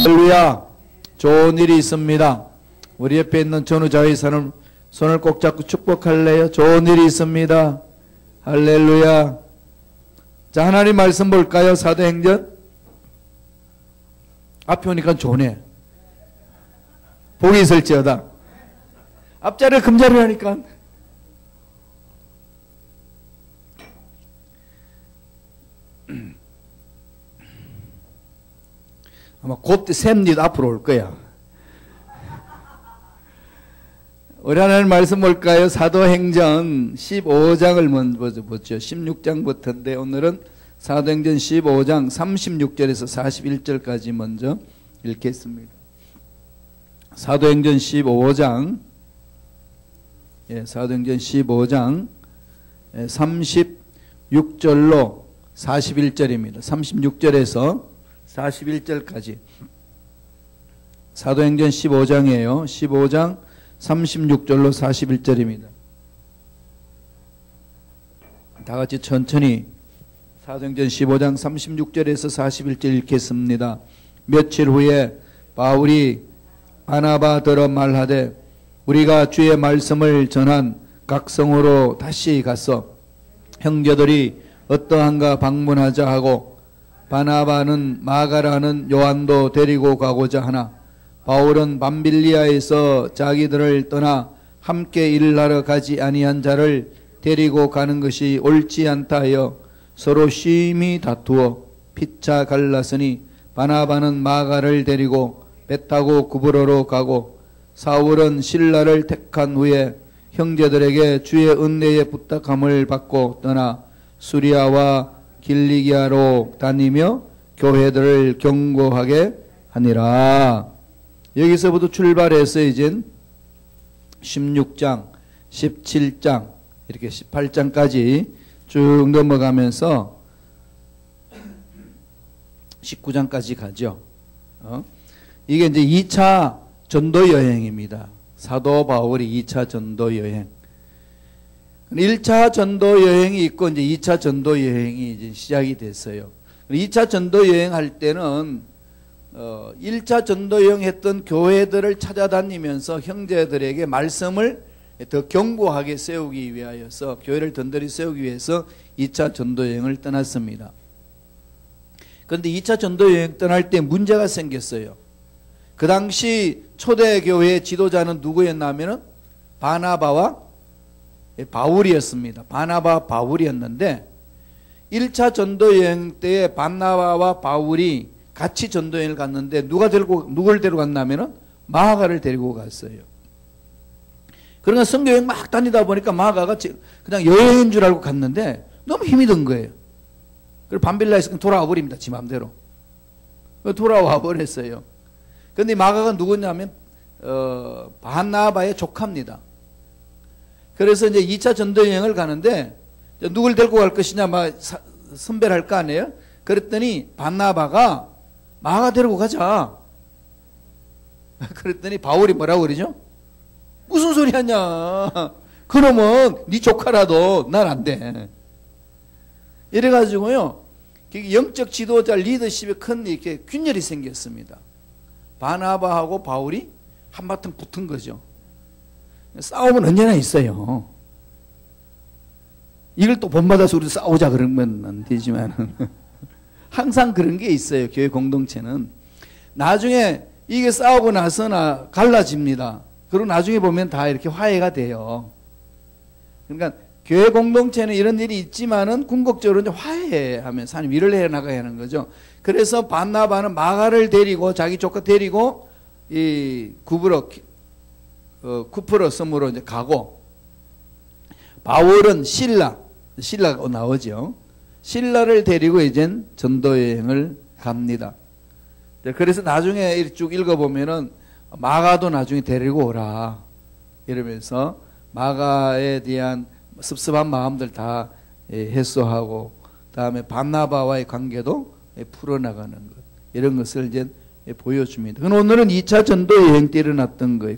할렐루야. 좋은 일이 있습니다. 우리 옆에 있는 전우자의 손을 꼭 잡고 축복할래요? 좋은 일이 있습니다. 할렐루야. 자, 하나님 말씀 볼까요? 사도행전 앞에 오니까 좋네. 복이 있을지어다. 앞자리에 금자리라니까. 아마 곧 샘닛 앞으로 올 거야. 우리 하나님 말씀 볼까요? 사도행전 15장을 먼저 보죠. 16장부터인데 오늘은 사도행전 15장 36절에서 41절까지 먼저 읽겠습니다. 사도행전 15장, 사도행전 15장 36절로 41절입니다. 36절에서 41절까지 사도행전 15장이에요. 15장 36절로 41절입니다. 다 같이 천천히 사도행전 15장 36절에서 41절 읽겠습니다. 며칠 후에 바울이 바나바더러 말하되 우리가 주의 말씀을 전한 각 성으로 다시 가서 형제들이 어떠한가 방문하자 하고 바나바는 마가라는 요한도 데리고 가고자 하나 바울은 밤빌리아에서 자기들을 떠나 함께 일하러 가지 아니한 자를 데리고 가는 것이 옳지 않다 하여 서로 심히 다투어 피차 갈랐으니 바나바는 마가를 데리고 배 타고 구브로로 가고 사울은 실라를 택한 후에 형제들에게 주의 은혜의 부탁함을 받고 떠나 수리아와 길리기아로 다니며 교회들을 경고하게 하니라. 여기서부터 출발해서 이젠 16장, 17장, 이렇게 18장까지 쭉 넘어가면서 19장까지 가죠. 이게 이제 2차 전도 여행입니다. 사도 바울이 2차 전도 여행. 1차 전도 여행이 있고 이제 2차 전도 여행이 이제 시작이 됐어요. 2차 전도 여행 할 때는 1차 전도 여행 했던 교회들을 찾아다니면서 형제들에게 말씀을 더 견고하게 세우기 위하여서 교회를 든든히 세우기 위해서 2차 전도 여행을 떠났습니다. 그런데 2차 전도 여행 떠날 때 문제가 생겼어요. 그 당시 초대교회의 지도자는 누구였냐면은 바나바와 바울이었습니다. 바나바 바울이었는데 1차 전도여행 때에 바나바와 바울이 같이 전도여행을 갔는데 누굴 데리고 갔냐면은 마가를 데리고 갔어요. 그러니까 선교여행 막 다니다 보니까 마가가 그냥 여행인 줄 알고 갔는데 너무 힘이 든 거예요. 그리고 밤빌라에서 돌아와 버립니다. 지 맘대로. 돌아와 버렸어요. 그런데 마가가 누구냐면 바나바의 조카입니다. 그래서 이제 2차 전도 여행을 가는데 누굴 데리고 갈 것이냐 막 선별을 할 거 아니에요? 그랬더니 바나바가 마가 데리고 가자. 그랬더니 바울이 뭐라고 그러죠? 무슨 소리 하냐? 그러면 네 조카라도 난 안 돼. 이래가지고요, 영적 지도자 리더십에 큰 이렇게 균열이 생겼습니다. 바나바하고 바울이 한바탕 붙은 거죠. 싸움은 언제나 있어요. 이걸 또 본받아서 우리 싸우자 그러면 안 되지만 항상 그런 게 있어요. 교회 공동체는 나중에 이게 싸우고 나서나 갈라집니다. 그리고 나중에 보면 다 이렇게 화해가 돼요. 그러니까 교회 공동체는 이런 일이 있지만은 궁극적으로 이제 화해하면서 하나님 일을 해 나가야 하는 거죠. 그래서 바나바는 마가를 데리고 자기 조카 데리고 이 쿠프로 섬으로 이제 가고, 바울은 신라가 나오죠. 신라를 데리고 이젠 전도 여행을 갑니다. 그래서 나중에 쭉 읽어보면은 마가도 나중에 데리고 오라 이러면서 마가에 대한 섭섭한 마음들 다 해소하고, 다음에 바나바와의 관계도 풀어나가는 것, 이런 것을 이제 보여줍니다. 오늘은 2차 전도 여행 때 일어났던 거예요.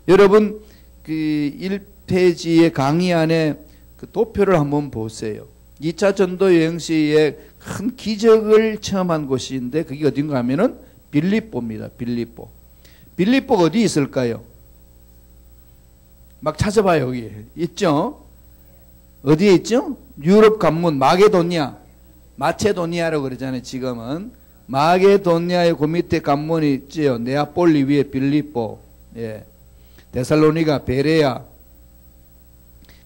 여러분 그 1페이지의 강의 안에 그 도표를 한번 보세요. 2차 전도 여행 시에 큰 기적을 체험한 곳인데 그게 어딘가 하면은 빌립보입니다. 빌립보. 빌립보가 어디 있을까요? 막 찾아봐요. 여기 있죠? 어디에 있죠? 유럽 관문 마게도니아, 마체도니아라고 그러잖아요. 지금은 마게도니아의 그 밑에 관문이 있지요. 네아폴리 위에 빌립보, 예. 데살로니가, 베레아,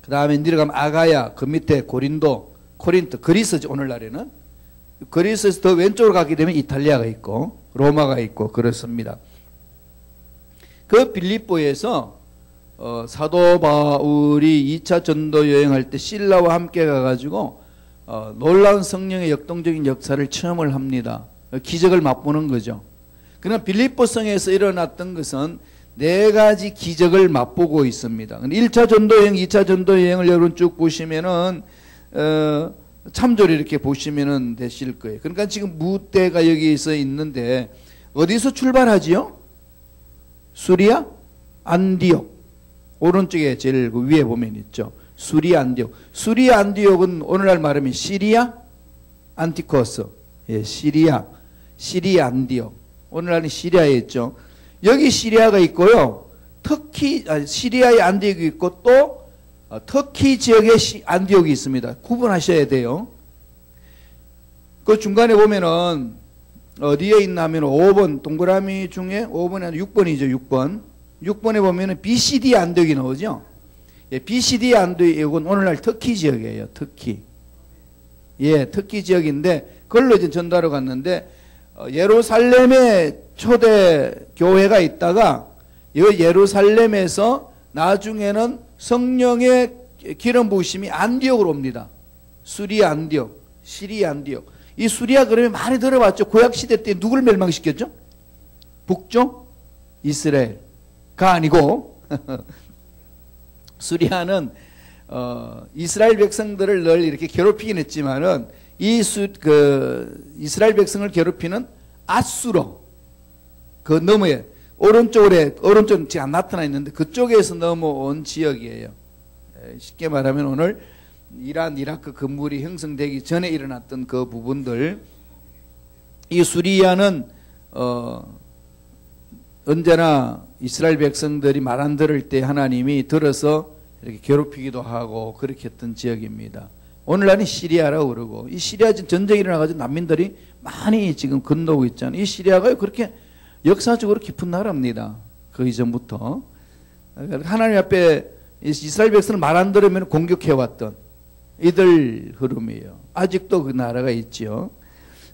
그 다음에 내려가면 아가야, 그 밑에 고린도, 코린토, 그리스죠. 오늘날에는 그리스에서 더 왼쪽으로 가게 되면 이탈리아가 있고 로마가 있고 그렇습니다. 그 빌립보에서 사도 바울이 2차 전도 여행할 때 실라와 함께 가가지고 놀라운 성령의 역동적인 역사를 체험을 합니다. 기적을 맛보는 거죠. 그러나 빌립보 성에서 일어났던 것은 4가지 기적을 맛보고 있습니다. 1차 전도 여행, 2차 전도 여행을 여러분 쭉 보시면은 참조를 이렇게 보시면은 되실 거예요. 그러니까 지금 무대가 여기서 있는데 어디서 출발하지요? 수리아, 안디옥. 오른쪽에 제일 그 위에 보면 있죠. 수리아 안디옥. 수리아 안디옥은 오늘날 말하면 시리아 안티코스. 예, 시리아 안디옥. 오늘날은 시리아에 있죠. 여기 시리아가 있고요. 시리아의 안디옥이 있고 또 터키 지역의 안디옥이 있습니다. 구분하셔야 돼요. 그 중간에 보면은 어디에 있나 하면 5번 동그라미 중에 5번이 아니라 6번이죠. 6번에 보면은 BCD 안디옥이 나오죠. 예, BCD 안디옥은 오늘날 터키 지역이에요. 터키. 예, 터키 지역인데 그걸로 이제 전도하러 갔는데 예루살렘에 초대 교회가 있다가 이 예루살렘에서 나중에는 성령의 기름 부으심이 안디옥으로 옵니다. 수리아 안디옥, 시리아 안디옥. 이 수리아 그러면 많이 들어봤죠. 구약 시대 때 누굴 멸망시켰죠? 북쪽 이스라엘가 아니고 수리아는 이스라엘 백성들을 늘 이렇게 괴롭히긴 했지만은 이스라엘 백성을 괴롭히는 아수로 그 너머에 오른쪽 지금 안 나타나 있는데 그쪽에서 넘어온 지역이에요. 쉽게 말하면 오늘 이란, 이라크 건물이 형성되기 전에 일어났던 그 부분들. 이 수리아는 언제나 이스라엘 백성들이 말 안 들을 때 하나님이 들어서 이렇게 괴롭히기도 하고 그렇게 했던 지역입니다. 오늘날은 시리아라고 그러고 이 시리아 전쟁이 일어나가지고 난민들이 많이 지금 건너오고 있잖아요. 이 시리아가 그렇게 역사적으로 깊은 나라입니다. 그 이전부터. 하나님 앞에 이스라엘 백성을 말 안 들으면 공격해왔던 이들 흐름이에요. 아직도 그 나라가 있죠.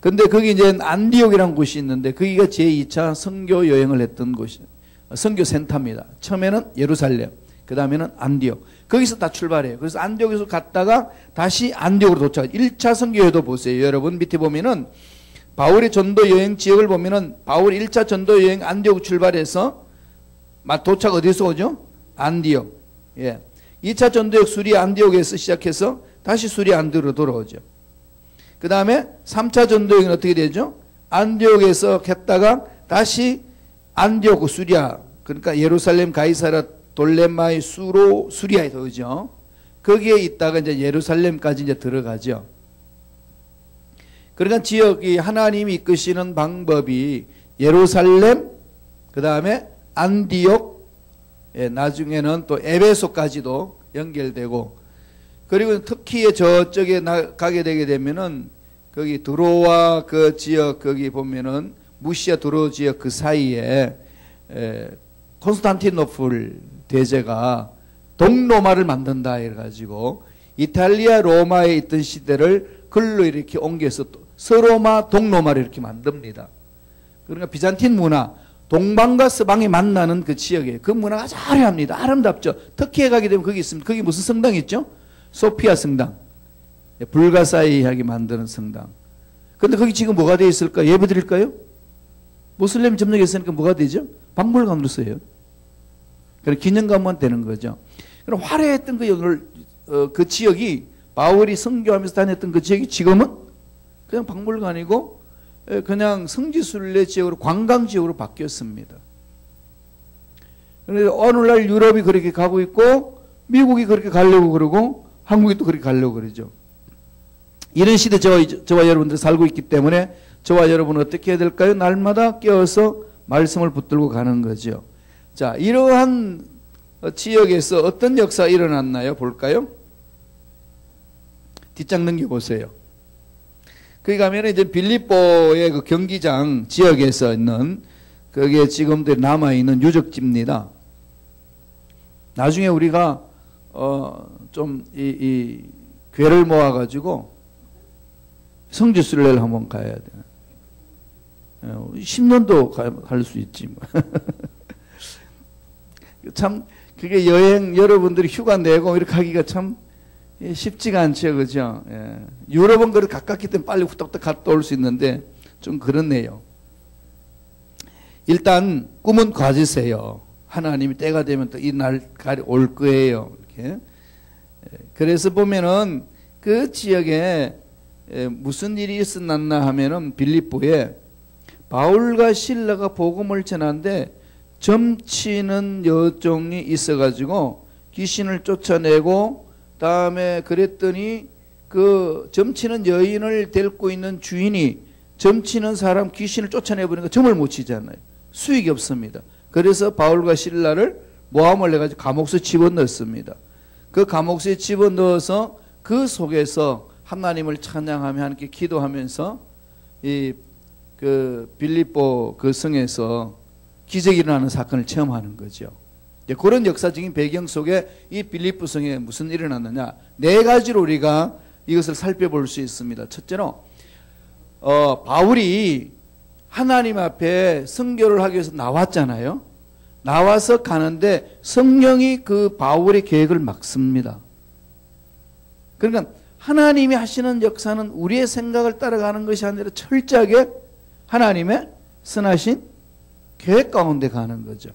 근데 거기 이제 안디옥이라는 곳이 있는데 거기가 제2차 선교 여행을 했던 곳이에요. 선교 센터입니다. 처음에는 예루살렘, 그 다음에는 안디옥. 거기서 다 출발해요. 그래서 안디옥에서 갔다가 다시 안디옥으로 도착. 1차 선교회도 보세요. 여러분 밑에 보면은 바울의 전도 여행 지역을 보면은 바울 1차 전도 여행 안디옥 출발해서 도착 어디서 오죠? 안디옥. 예. 2차 전도 여행 수리아 안디옥에서 시작해서 다시 수리아 안디옥으로 돌아오죠. 그 다음에 3차 전도 여행은 어떻게 되죠? 안디옥에서 했다가 다시 안디옥 수리아, 그러니까 예루살렘 가이사랴 돌레마이 수로 수리아에 들어오죠. 거기에 있다가 이제 예루살렘까지 이제 들어가죠. 그러니까 지역이 하나님이 이끄시는 방법이 예루살렘, 그 다음에 안디옥, 예, 나중에는 또 에베소까지도 연결되고, 그리고 터키의 저쪽에 가게 되게 되면은 거기 드로아 그 지역 거기 보면은 무시아 드로아 지역 그 사이에 콘스탄티노플 대제가 동로마를 만든다 해가지고 이탈리아 로마에 있던 시대를 글로 이렇게 옮겨서 서로마 동로마를 이렇게 만듭니다. 그러니까 비잔틴 문화, 동방과 서방이 만나는 그 지역이에요. 그 문화가 아주 화려합니다. 아름답죠. 터키에 가게 되면 거기 있습니다. 거기 무슨 성당 있죠? 소피아 성당. 불가사의하게 만드는 성당. 근데 거기 지금 뭐가 되어 있을까? 예배 드릴까요? 모슬렘 점령했으니까 뭐가 되죠? 박물관으로 써요. 그럼 기념관만 되는 거죠. 그럼 화려했던 그 지역이 바울이 선교하면서 다녔던 그 지역이 지금은 그냥 박물관이고 그냥 성지순례 지역으로 관광 지역으로 바뀌었습니다. 그래서 오늘날 유럽이 그렇게 가고 있고 미국이 그렇게 가려고 그러고 한국이 또 그렇게 가려고 그러죠. 이런 시대 저와 여러분들 살고 있기 때문에 저와 여러분은 어떻게 해야 될까요? 날마다 깨어서 말씀을 붙들고 가는 거죠. 자, 이러한 지역에서 어떤 역사가 일어났나요? 볼까요? 뒷장 넘겨보세요. 거기 가면 이제 빌립보의 그 경기장 지역에서 있는, 그게 지금도 남아있는 유적지입니다. 나중에 우리가, 좀, 이 괴를 모아가지고 성지순례를 한번 가야 돼. 10년도 갈 수 있지. 참, 그게 여행, 여러분들이 휴가 내고 이렇게 하기가 참 쉽지가 않죠. 그죠? 예. 유럽은 그래 가깝기 때문에 빨리 후딱후딱 갔다 올 수 있는데 좀 그렇네요. 일단 꿈은 가지세요. 하나님이 때가 되면 또 이 날 올 거예요. 이렇게. 그래서 보면은 그 지역에 무슨 일이 있었나 하면은 빌립보에 바울과 실라가 복음을 전하는데 점치는 여종이 있어가지고 귀신을 쫓아내고, 다음에 그랬더니 그 점치는 여인을 데리고 있는 주인이 점치는 사람 귀신을 쫓아내버리니까 점을 못 치잖아요. 수익이 없습니다. 그래서 바울과 실라를 모함을 해가지고 감옥에 집어넣습니다. 그 감옥에 집어넣어서 그 속에서 하나님을 찬양하며 함께 기도하면서 이 그 빌립보 그 성에서 기적이 일어나는 사건을 체험하는 거죠. 그런 역사적인 배경 속에 이 빌립보 성에 무슨 일이 일어났느냐, 네 가지로 우리가 이것을 살펴볼 수 있습니다. 첫째로 바울이 하나님 앞에 선교를 하기 위해서 나왔잖아요. 나와서 가는데 성령이 그 바울의 계획을 막습니다. 그러니까 하나님이 하시는 역사는 우리의 생각을 따라가는 것이 아니라 철저하게 하나님의 선하신 계획 가운데 가는 거죠.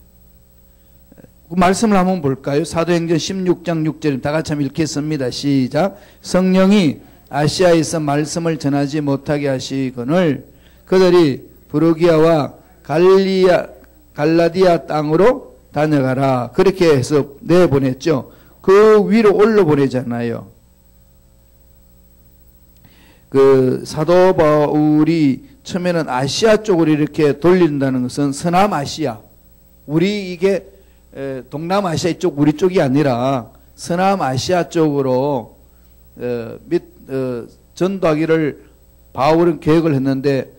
그 말씀을 한번 볼까요? 사도행전 16장 6절 다 같이 한번 읽겠습니다. 시작. 성령이 아시아에서 말씀을 전하지 못하게 하시거늘 그들이 브루기아와 갈라디아 땅으로 다녀가라. 그렇게 해서 내보냈죠. 그 위로 올려보내잖아요. 그 사도 바울이 처음에는 아시아 쪽으로 이렇게 돌린다는 것은 서남아시아, 우리 이게 동남아시아 쪽 우리 쪽이 아니라 서남아시아 쪽으로 전도하기를 바울은 계획을 했는데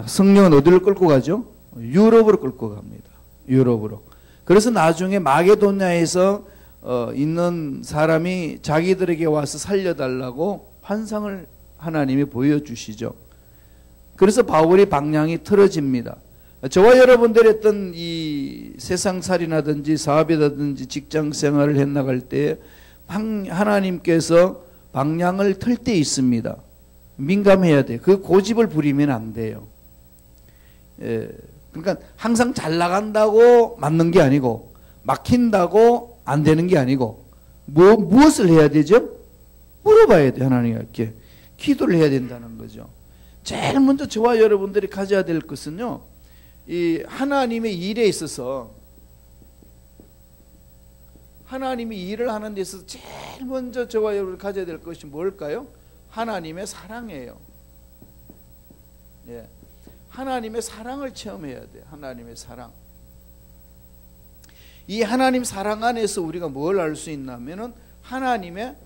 성령은 어디를 끌고 가죠? 유럽으로 끌고 갑니다. 유럽으로. 그래서 나중에 마게도냐에서 있는 사람이 자기들에게 와서 살려달라고 환상을 하나님이 보여주시죠. 그래서 바울이 방향이 틀어집니다. 저와 여러분들이 했던 이 세상살이라든지 사업이라든지 직장 생활을 해나갈 때 하나님께서 방향을 틀 때 있습니다. 민감해야 돼요. 그 고집을 부리면 안 돼요. 그러니까 항상 잘 나간다고 맞는 게 아니고, 막힌다고 안 되는 게 아니고, 무엇을 해야 되죠? 물어봐야 돼요. 하나님께 기도를 해야 된다는 거죠. 제일 먼저 저와 여러분들이 가져야 될 것은요, 이 하나님의 일에 있어서, 하나님이 일을 하는 데 있어서 제일 먼저 저와 여러분이 가져야 될 것이 뭘까요? 하나님의 사랑이에요. 예. 하나님의 사랑을 체험해야 돼요. 하나님의 사랑. 이 하나님 사랑 안에서 우리가 뭘 알 수 있냐면은 하나님의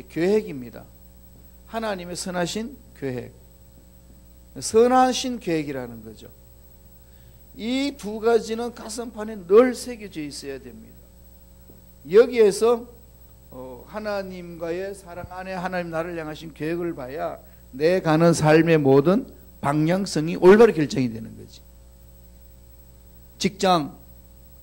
계획입니다. 하나님의 선하신 계획. 선하신 계획이라는 거죠. 이 두 가지는 가슴판에 늘 새겨져 있어야 됩니다. 여기에서 하나님과의 사랑 안에 하나님 나를 향하신 계획을 봐야 내 가는 삶의 모든 방향성이 올바로 결정이 되는 거지. 직장,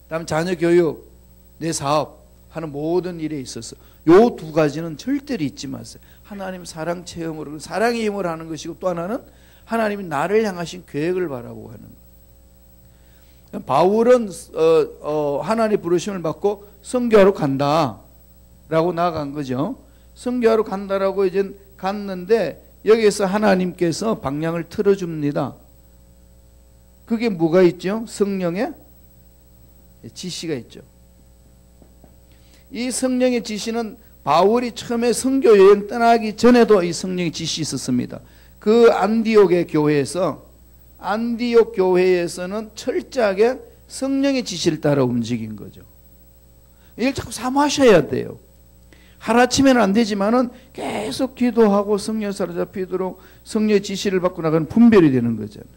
다음 자녀 교육, 내 사업 하는 모든 일에 있어서 요 두 가지는 절대로 잊지 마세요. 하나님 사랑 체험으로, 사랑의 힘을 하는 것이고, 또 하나는 하나님이 나를 향하신 계획을 바라고 하는 거예요. 바울은 하나님의 부르심을 받고 선교하러 간다라고 나아간 거죠. 선교하러 간다라고 이제 갔는데 여기에서 하나님께서 방향을 틀어줍니다. 그게 뭐가 있죠? 성령의 지시가 있죠. 이 성령의 지시는 바울이 처음에 선교 여행 떠나기 전에도 이 성령의 지시 있었습니다. 그 안디옥의 교회에서 안디옥 교회에서는 철저하게 성령의 지시를 따라 움직인 거죠. 이걸 자꾸 사모하셔야 돼요. 하루아침에는 안 되지만은 계속 기도하고 성령 사로잡히도록 성령의 지시를 받고 나가는 분별이 되는 거잖아요.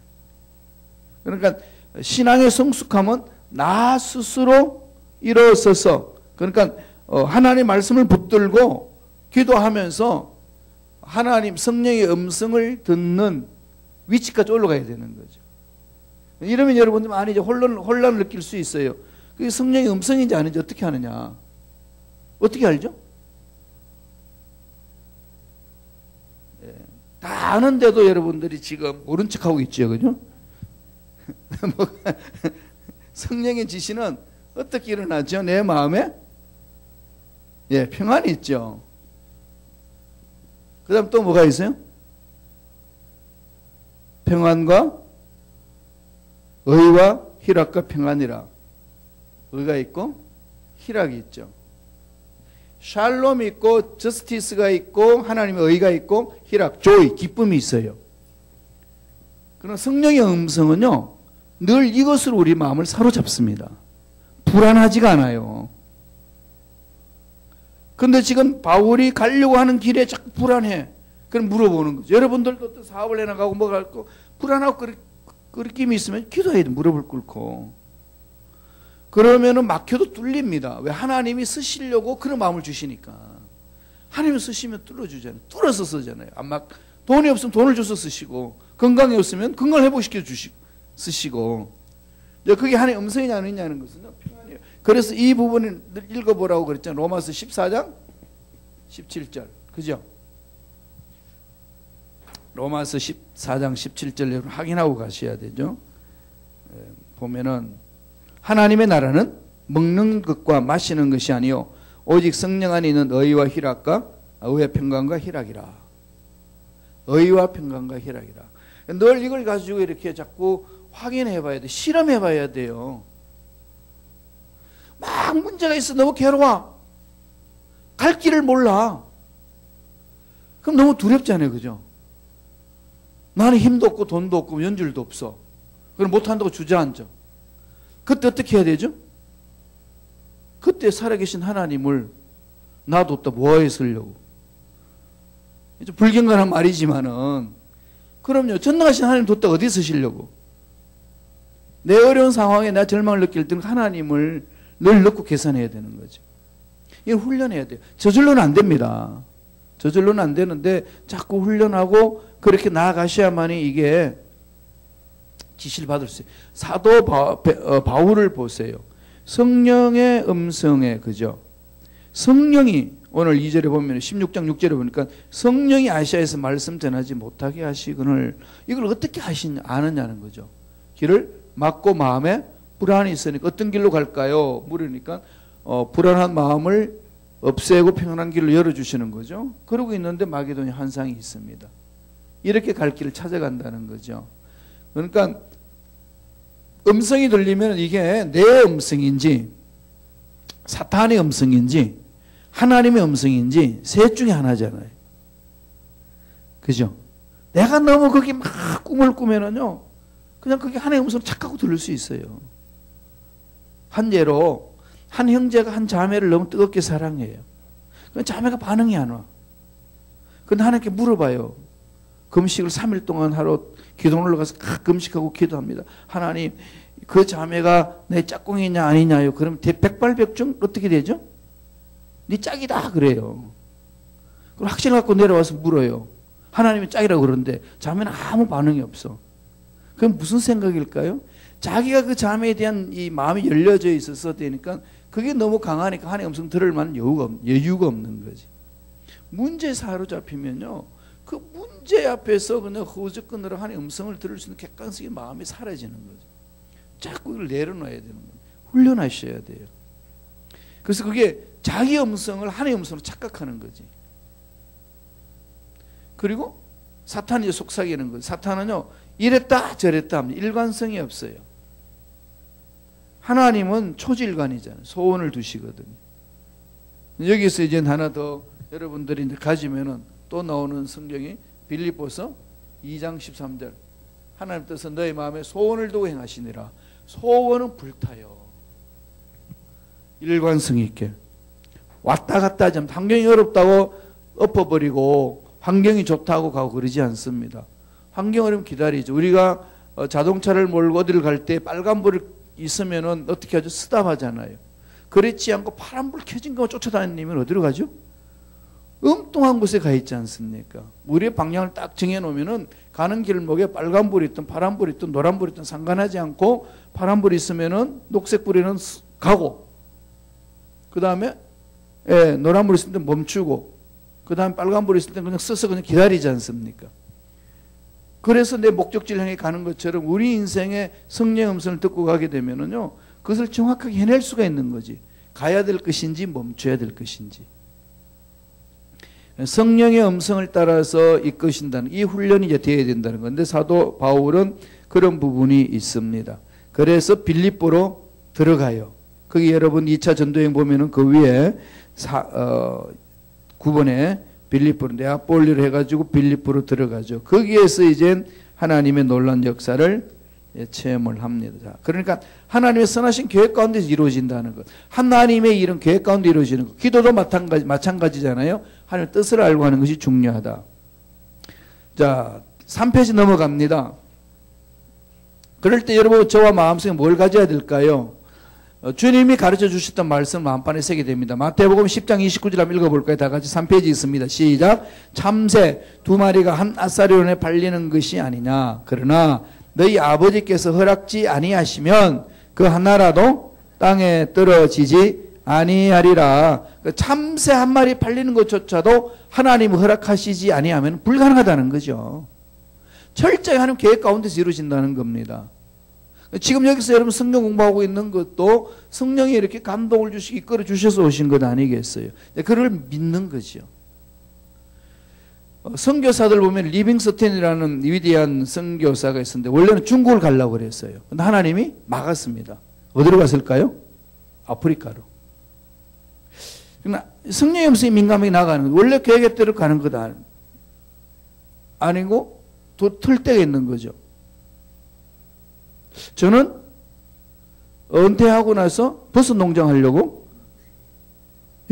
그러니까 신앙의 성숙함은 나 스스로 일어서서 그러니까 하나님의 말씀을 붙들고 기도하면서 하나님 성령의 음성을 듣는 위치까지 올라가야 되는 거죠. 이러면 여러분들 많이 이제 혼란을 느낄 수 있어요. 그게 성령의 음성인지 아닌지 어떻게 하느냐? 어떻게 알죠? 다 아는데도 여러분들이 지금 모른 척하고 있죠, 그죠? 성령의 지시는 어떻게 일어나죠? 내 마음에 평안이 있죠. 그 다음 또 뭐가 있어요? 평안과 의와 희락과 평안이라. 의가 있고 희락이 있죠. 샬롬이 있고 저스티스가 있고 하나님의 의가 있고 희락, 조이, 기쁨이 있어요. 그러나 성령의 음성은요 늘 이것으로 우리 마음을 사로잡습니다. 불안하지가 않아요. 그런데 지금 바울이 가려고 하는 길에 자꾸 불안해. 그럼 물어보는 거죠. 여러분들도 어떤 사업을 해나가고 뭐가 할거 불안하고 끓김이 있으면 기도해야 돼. 무릎을 꿇고. 그러면은 막혀도 뚫립니다. 왜? 하나님이 쓰시려고 그런 마음을 주시니까. 하나님이 쓰시면 뚫어주잖아요. 뚫어서 쓰잖아요. 돈이 없으면 돈을 줘서 쓰시고, 건강이 없으면 건강을 회복시켜 쓰시고. 그게 하나님의 음성이냐 아니냐는 것은요, 평안이에요. 그래서 이 부분을 읽어보라고 그랬잖아요. 로마서 14장 17절. 그죠? 로마서 14장 17절 여러분 확인하고 가셔야 되죠. 보면은 하나님의 나라는 먹는 것과 마시는 것이 아니요 오직 성령 안에 있는 의와 희락과 의와 평강과 희락이라. 의와 평강과 희락이라. 늘 이걸 가지고 이렇게 자꾸 확인해 봐야 돼. 실험해 봐야 돼요. 막 문제가 있어. 너무 괴로워. 갈 길을 몰라. 그럼 너무 두렵잖아요. 그죠? 나는 힘도 없고 돈도 없고 연줄도 없어. 그럼 못한다고 주저앉아. 그때 어떻게 해야 되죠? 그때 살아계신 하나님을 놔뒀다 뭐하에 쓰려고. 좀 불경건한 말이지만은 그럼요. 전능하신 하나님 뒀다 어디 쓰시려고. 내 어려운 상황에 나 절망을 느낄 때는 하나님을 늘 넣고 계산해야 되는 거죠. 이걸 훈련해야 돼요. 저절로는 안 됩니다. 저절로는 안 되는데 자꾸 훈련하고 그렇게 나아가셔야만이 이게 지시를 받을 수 있어요. 사도 바울을 보세요. 성령의 음성에 그죠? 성령이 오늘 2절에 보면 16장 6절에 보니까 성령이 아시아에서 말씀 전하지 못하게 하시거늘 이걸 어떻게 아느냐는 거죠. 길을 막고 마음에 불안이 있으니까 어떤 길로 갈까요? 물으니까 불안한 마음을 없애고 평안한 길을 열어주시는 거죠. 그러고 있는데 마게도냐 환상이 있습니다. 이렇게 갈 길을 찾아간다는 거죠. 그러니까 음성이 들리면 이게 내 음성인지 사탄의 음성인지 하나님의 음성인지 셋 중에 하나잖아요. 그죠? 내가 너무 거기 막 꿈을 꾸면은요 그냥 그게 하나님의 음성을 착각하고 들을 수 있어요. 한 예로 한 형제가 한 자매를 너무 뜨겁게 사랑해요. 그 자매가 반응이 안 와. 근데 하나님께 물어봐요. 금식을 3일 동안 하러 기도원으로 가서 금식하고 기도합니다. 하나님 그 자매가 내 짝꿍이냐 아니냐요. 그럼 백발백중 어떻게 되죠? 네 짝이다 그래요. 그럼 확신을 갖고 내려와서 물어요. 하나님이 짝이라고 그러는데 자매는 아무 반응이 없어. 그럼 무슨 생각일까요? 자기가 그 자매에 대한 이 마음이 열려져 있어서 되니까 그게 너무 강하니까 하나님의 음성 들을 만한 여유가 없는 거지. 문제에 사로잡히면요. 그 문제 앞에서 그냥 허우적거리로 하나님의 음성을 들을 수 있는 객관적인 마음이 사라지는 거죠. 자꾸 이걸 내려놔야 되는 거예요. 훈련하셔야 돼요. 그래서 그게 자기 음성을 하나님의 음성으로 착각하는 거지. 그리고 사탄이 속삭이는 거예요. 사탄은요. 이랬다 저랬다 합니다. 일관성이 없어요. 하나님은 초질관이잖아요. 소원을 두시거든요. 여기서 이제 하나 더 여러분들이 이제 가지면은 또 나오는 성경이 빌립보서 2장 13절. 하나님 뜻은 너의 마음에 소원을 두고 행하시니라. 소원은 불타요. 일관성 있게. 왔다 갔다 하지 않습니다. 환경이 어렵다고 엎어버리고 환경이 좋다고 가고 그러지 않습니다. 환경 어려면 기다리죠. 우리가 자동차를 몰고 어디를 갈 때 빨간불이 있으면은 어떻게 하죠? 스탑하잖아요. 그렇지 않고 파란불 켜진 거 쫓아다니면 어디로 가죠? 엉뚱한 곳에 가 있지 않습니까? 우리의 방향을 딱 정해놓으면은 가는 길목에 빨간불이 있든 파란불이 있든 노란불이 있든 상관하지 않고 파란불이 있으면은 녹색불에는 가고 그 다음에 노란불이 있을 때 멈추고 그 다음에 빨간불이 있을 때 그냥 서서 그냥 기다리지 않습니까? 그래서 내 목적지를 향해 가는 것처럼 우리 인생의 성령의 음성을 듣고 가게 되면은요, 그것을 정확하게 해낼 수가 있는 거지. 가야 될 것인지 멈춰야 될 것인지. 성령의 음성을 따라서 이끄신다는 이 훈련이 이제 되어야 된다는 건데 사도 바울은 그런 부분이 있습니다. 그래서 빌립보로 들어가요. 거기 여러분 2차 전도여행 보면은 그 위에 9번에 빌립보로 네아폴리로 해가지고 빌립보로 들어가죠. 거기에서 이제 하나님의 놀라운 역사를 체험을 합니다. 자, 그러니까 하나님의 선하신 계획 가운데서 이루어진다는 것. 하나님의 일은 계획 가운데 이루어지는 것. 기도도 마찬가지잖아요. 하나님의 뜻을 알고 하는 것이 중요하다. 자, 3페이지 넘어갑니다. 그럴 때 여러분 저와 마음속에 뭘 가져야 될까요? 주님이 가르쳐 주셨던 말씀 마음판에 새게 됩니다. 마태복음 10장 29절 한번 읽어볼까요? 다 같이 3페이지 있습니다. 시작. 참새 2마리가 한 아사리온에 팔리는 것이 아니냐. 그러나 너희 아버지께서 허락지 아니하시면 그 하나라도 땅에 떨어지지 아니하리라. 참새 한 마리 팔리는 것조차도 하나님 허락하시지 아니하면 불가능하다는 거죠. 철저히 하나님 계획 가운데서 이루어진다는 겁니다. 지금 여기서 여러분 성경 공부하고 있는 것도 성령이 이렇게 감동을 주시고 이끌어 주셔서 오신 것 아니겠어요? 그걸 믿는 거죠. 선교사들 보면 리빙스턴이라는 위대한 선교사가 있었는데 원래는 중국을 가려고 그랬어요. 근데 하나님이 막았습니다. 어디로 갔을까요? 아프리카로. 그러나 성령의 음성이 민감하게 나가는 거예요. 원래 계획대로 가는 것 아니고 또 틀 때가 있는 거죠. 저는 은퇴하고 나서 버섯 농장 하려고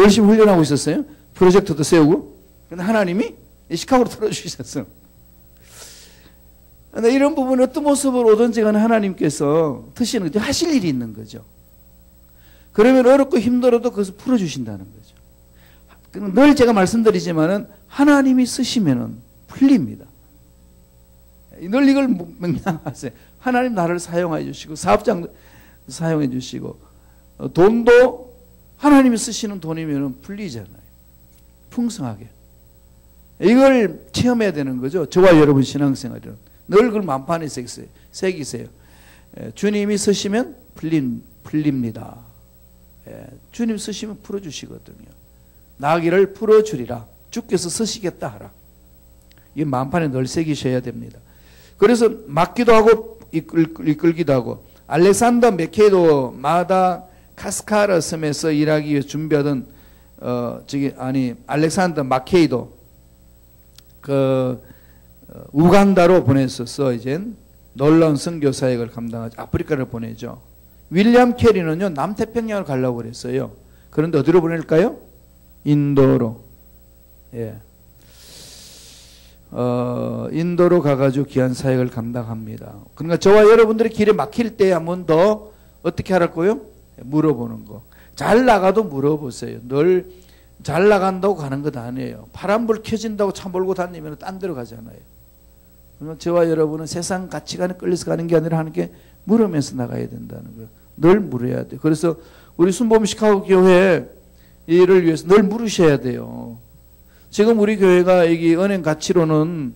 열심히 훈련하고 있었어요. 프로젝트도 세우고. 근데 하나님이 시카고로 틀어주셨어요. 근데 이런 부분 어떤 모습으로 오든지 간에 하나님께서 트시는 거죠. 하실 일이 있는 거죠. 그러면 어렵고 힘들어도 그것을 풀어주신다는 거죠. 늘 제가 말씀드리지만은 하나님이 쓰시면은 풀립니다. 늘 이걸 명량하세요. 하나님 나를 사용해 주시고 사업장 사용해 주시고 돈도 하나님이 쓰시는 돈이면 풀리잖아요. 풍성하게. 이걸 체험해야 되는 거죠. 저와 여러분 신앙생활은 늘 그걸 만판에 새기세요. 주님이 쓰시면 풀립니다. 주님 쓰시면 풀어주시거든요. 나귀를 풀어주리라. 주께서 쓰시겠다 하라. 이 만판에 늘 새기셔야 됩니다. 그래서 막기도 하고 이끌기도 하고 알렉산더 맥케이도 마다가스카르 섬에서 일하기 위해 준비하던 알렉산더 마케이도 우간다로 보냈었어. 이제 놀라운 선교 사역을 감당하죠. 아프리카를 보내죠. 윌리엄 캐리는요 남태평양을 가려고 그랬어요. 그런데 어디로 보낼까요? 인도로. 예. 인도로 가가지고 귀한 사역을 감당합니다. 그러니까 저와 여러분들이 길에 막힐 때 한 번 더 어떻게 하라고요? 물어보는 거. 잘 나가도 물어보세요. 늘 잘 나간다고 가는 것 아니에요. 파란불 켜진다고 차 몰고 다니면 딴 데로 가잖아요. 그러니까 저와 여러분은 세상 가치관에 끌려서 가는 게 아니라 하나님께 물으면서 나가야 된다는 거예요. 늘 물어야 돼요. 그래서 우리 순복음 시카고 교회 일을 위해서 늘 물으셔야 돼요. 지금 우리 교회가 여기 은행 가치로는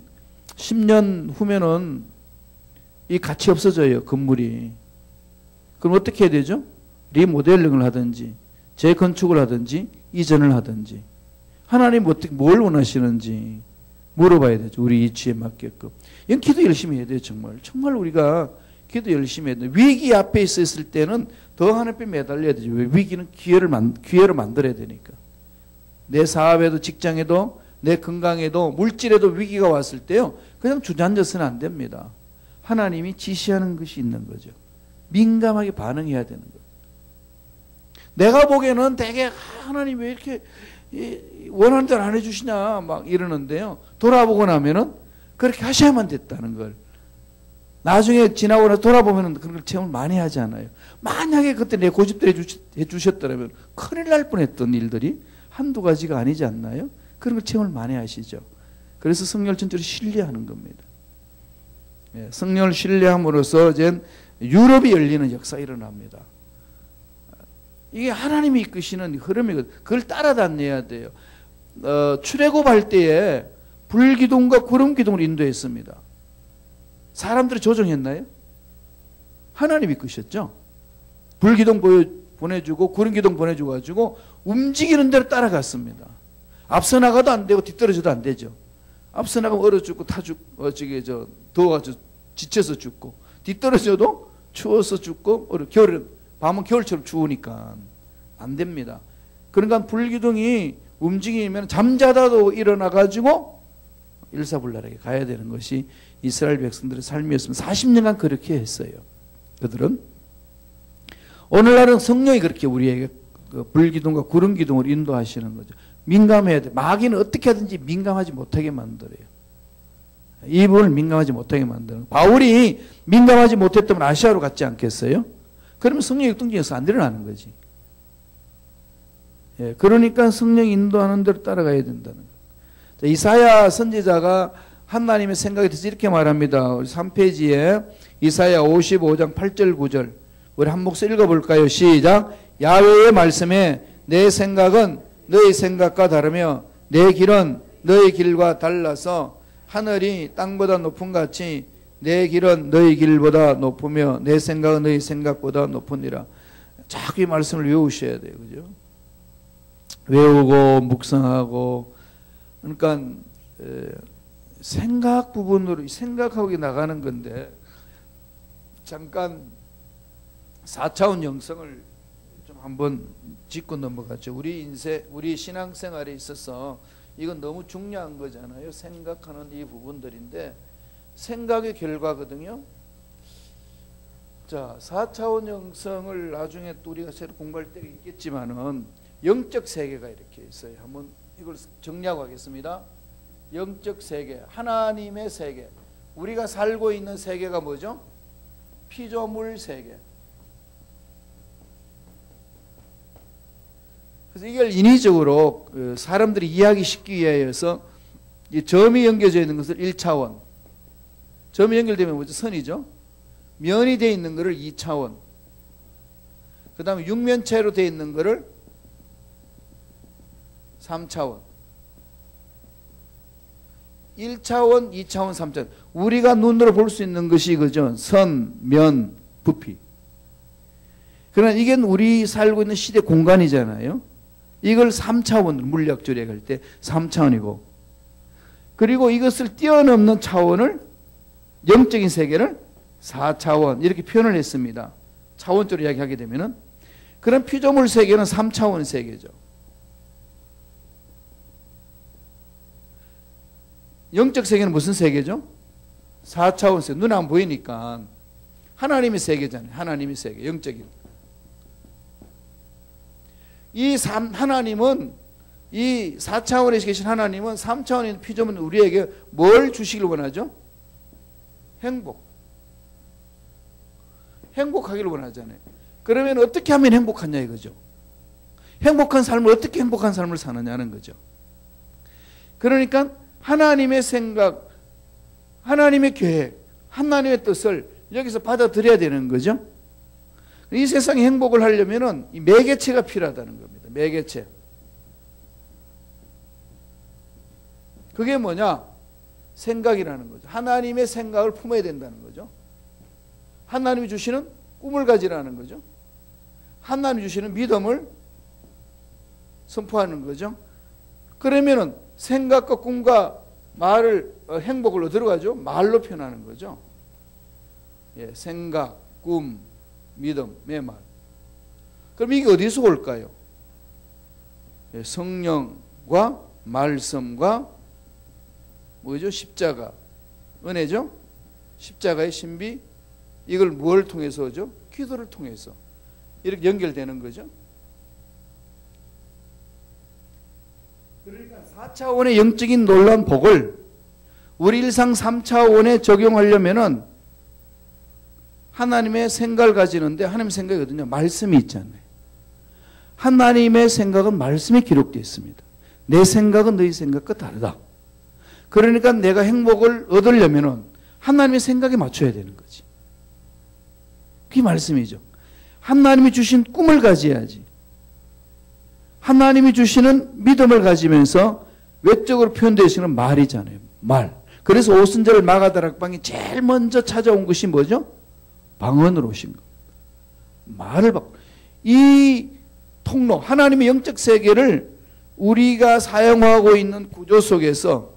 10년 후면은 이 가치 없어져요. 건물이. 그럼 어떻게 해야 되죠? 리모델링을 하든지 재건축을 하든지 이전을 하든지 하나님 어떻게 뭘 원하시는지 물어봐야 되죠. 우리 이치에 맞게끔. 이건 기도 열심히 해야 돼요. 정말 우리가 기도 열심히 해야 돼요. 위기 앞에 있을 때는 더 하나님께 매달려야 되죠. 왜? 위기는 기회로 만들어야 되니까. 내 사업에도 직장에도 내 건강에도 물질에도 위기가 왔을 때요. 그냥 주저앉아서는 안 됩니다. 하나님이 지시하는 것이 있는 거죠. 민감하게 반응해야 되는 거죠. 내가 보기에는 되게 하나님 왜 이렇게 원하는 대로 안 해주시냐 막 이러는데요. 돌아보고 나면은 그렇게 하셔야만 됐다는 걸. 나중에 지나고 나서 돌아보면은 그런 걸 체험을 많이 하지 않아요. 만약에 그때 내 고집대로 해주셨더라면 큰일 날 뻔했던 일들이 한두 가지가 아니지 않나요? 그런 걸 체험을 많이 하시죠. 그래서 성령을 전적으로 신뢰하는 겁니다. 예, 성령을 신뢰함으로써 이제 유럽이 열리는 역사가 일어납니다. 이게 하나님이 이끄시는 흐름이거든요. 그걸 따라다녀야 돼요. 출애굽할 때에 불기둥과 구름기둥을 인도했습니다. 사람들이 조정했나요? 하나님이 이끄셨죠. 불기둥 보내주고 구름기둥 보내주고 가지고 움직이는 대로 따라갔습니다. 앞서 나가도 안 되고 뒤떨어져도 안 되죠. 앞서 나가면 얼어 죽고 더워가지고 지쳐서 죽고, 뒤떨어져도 추워서 죽고, 밤은 겨울처럼 추우니까 안 됩니다. 그러니까 불기둥이 움직이면 잠자다도 일어나가지고 일사불란하게 가야 되는 것이 이스라엘 백성들의 삶이었습니다. 40년간 그렇게 했어요. 그들은. 오늘날은 성령이 그렇게 우리에게 그 불기둥과 구름기둥을 인도하시는 거죠. 민감해야 돼. 마귀는 어떻게 하든지 민감하지 못하게 만들어요. 이 부분을 민감하지 못하게 만드는. 바울이 민감하지 못했다면 아시아로 갔지 않겠어요? 그러면 성령의 역동적에서 안 일어나는 거지. 예, 그러니까 성령이 인도하는 대로 따라가야 된다는 거예요. 이사야 선지자가 하나님의 생각에 대해서 이렇게 말합니다. 우리 3페이지에 이사야 55장 8절 9절 우리 한 목소리 읽어볼까요? 시작. 야훼의 말씀에 내 생각은 너희 생각과 다르며 내 길은 너희 길과 달라서 하늘이 땅보다 높은 같이 내 길은 너희 길보다 높으며 내 생각은 너희 생각보다 높으니라. 자꾸 이 말씀을 외우셔야 돼요. 그죠? 외우고 묵상하고. 그러니까 생각 부분으로 생각하고 나가는 건데, 잠깐 4차원 영성을 좀 한번 짚고 넘어갔죠. 우리 인생, 우리 신앙생활에 있어서 이건 너무 중요한 거잖아요. 생각하는 이 부분들인데 생각의 결과거든요. 자, 4차원 영성을 나중에 또 우리가 새로 공부할 때가 있겠지만은 영적 세계가 이렇게 있어요. 한번 이걸 정리하고 하겠습니다. 영적 세계, 하나님의 세계. 우리가 살고 있는 세계가 뭐죠? 피조물 세계. 그래서 이걸 인위적으로 사람들이 이해하기 쉽기 위해서 이 점이 연결되어 있는 것을 1차원, 점이 연결되면 뭐죠? 선이죠. 면이 되어 있는 것을 2차원, 그 다음에 육면체로 되어 있는 것을 3차원, 1차원, 2차원, 3차원. 우리가 눈으로 볼 수 있는 것이 그죠? 선, 면, 부피. 그러나 이게 우리 살고 있는 시대 공간이잖아요. 이걸 3차원으로 물리학적으로 얘기할 때 3차원이고, 그리고 이것을 뛰어넘는 차원을, 영적인 세계를 4차원 이렇게 표현을 했습니다. 차원적으로 이야기하게 되면은. 그런 피조물 세계는 3차원 세계죠. 영적 세계는 무슨 세계죠? 4차원 세계. 눈에 안 보이니까 하나님의 세계잖아요. 하나님의 세계, 영적인. 하나님은, 이 4차원에 계신 하나님은 3차원에 있는 피조물 우리에게 뭘 주시길 원하죠? 행복. 행복하기를 원하잖아요. 그러면 어떻게 하면 행복하냐 이거죠. 행복한 삶을 어떻게 행복한 삶을 사느냐는 거죠. 그러니까 하나님의 생각, 하나님의 계획, 하나님의 뜻을 여기서 받아들여야 되는 거죠. 이 세상에 행복을 하려면은 이 매개체가 필요하다는 겁니다. 매개체. 그게 뭐냐? 생각이라는 거죠. 하나님의 생각을 품어야 된다는 거죠. 하나님이 주시는 꿈을 가지라는 거죠. 하나님이 주시는 믿음을 선포하는 거죠. 그러면은 생각과 꿈과 말을, 행복을 어디로 가죠? 말로 표현하는 거죠. 예, 생각, 꿈, 믿음, 내 말. 그럼 이게 어디서 올까요? 예, 성령과 말씀과 뭐죠? 십자가. 은혜죠? 십자가의 신비. 이걸 뭘 통해서 하죠? 기도를 통해서. 이렇게 연결되는 거죠. 그러니까 4차원의 영적인 놀라운 복을 우리 일상 3차원에 적용하려면은 하나님의 생각을 가지는데 하나님의 생각이거든요. 말씀이 있잖아요. 하나님의 생각은 말씀에 기록되어 있습니다. 내 생각은 너희 생각과 다르다. 그러니까 내가 행복을 얻으려면은 하나님의 생각에 맞춰야 되는 거지. 그게 말씀이죠. 하나님이 주신 꿈을 가져야지. 하나님이 주시는 믿음을 가지면서 외적으로 표현되시는 말이잖아요. 말. 그래서 오순절 마가다락방이 제일 먼저 찾아온 것이 뭐죠? 방언으로 오신 겁니다. 말을 받고. 이 통로, 하나님의 영적 세계를 우리가 사용하고 있는 구조 속에서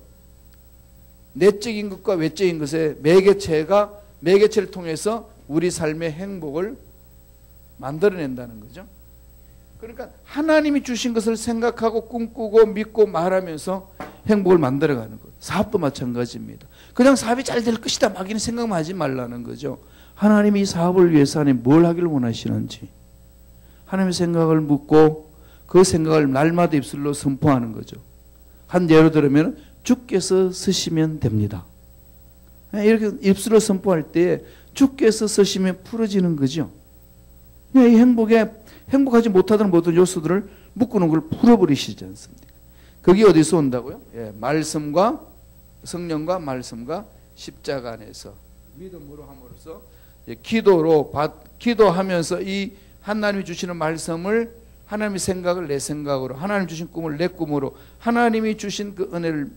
내적인 것과 외적인 것의 매개체를 통해서 우리 삶의 행복을 만들어낸다는 거죠. 그러니까 하나님이 주신 것을 생각하고 꿈꾸고 믿고 말하면서 행복을 만들어가는 거예요. 사업도 마찬가지입니다. 그냥 사업이 잘 될 것이다 막이는 생각만 하지 말라는 거죠. 하나님이 이 사업을 위해서 하나님 뭘 하기를 원하시는지 하나님의 생각을 묻고 그 생각을 날마다 입술로 선포하는 거죠. 한 예로 들으면 주께서 쓰시면 됩니다. 이렇게 입술로 선포할 때 주께서 쓰시면 풀어지는 거죠. 이 행복하지 못하던 모든 요소들을 묶어놓은 걸 풀어버리시지 않습니까? 그게 어디서 온다고요? 말씀과 성령과 말씀과 십자가 안에서 믿음으로 함으로써 기도하면서 이 하나님이 주시는 말씀을 하나님의 생각을 내 생각으로 하나님 주신 꿈을 내 꿈으로 하나님이 주신 그 은혜를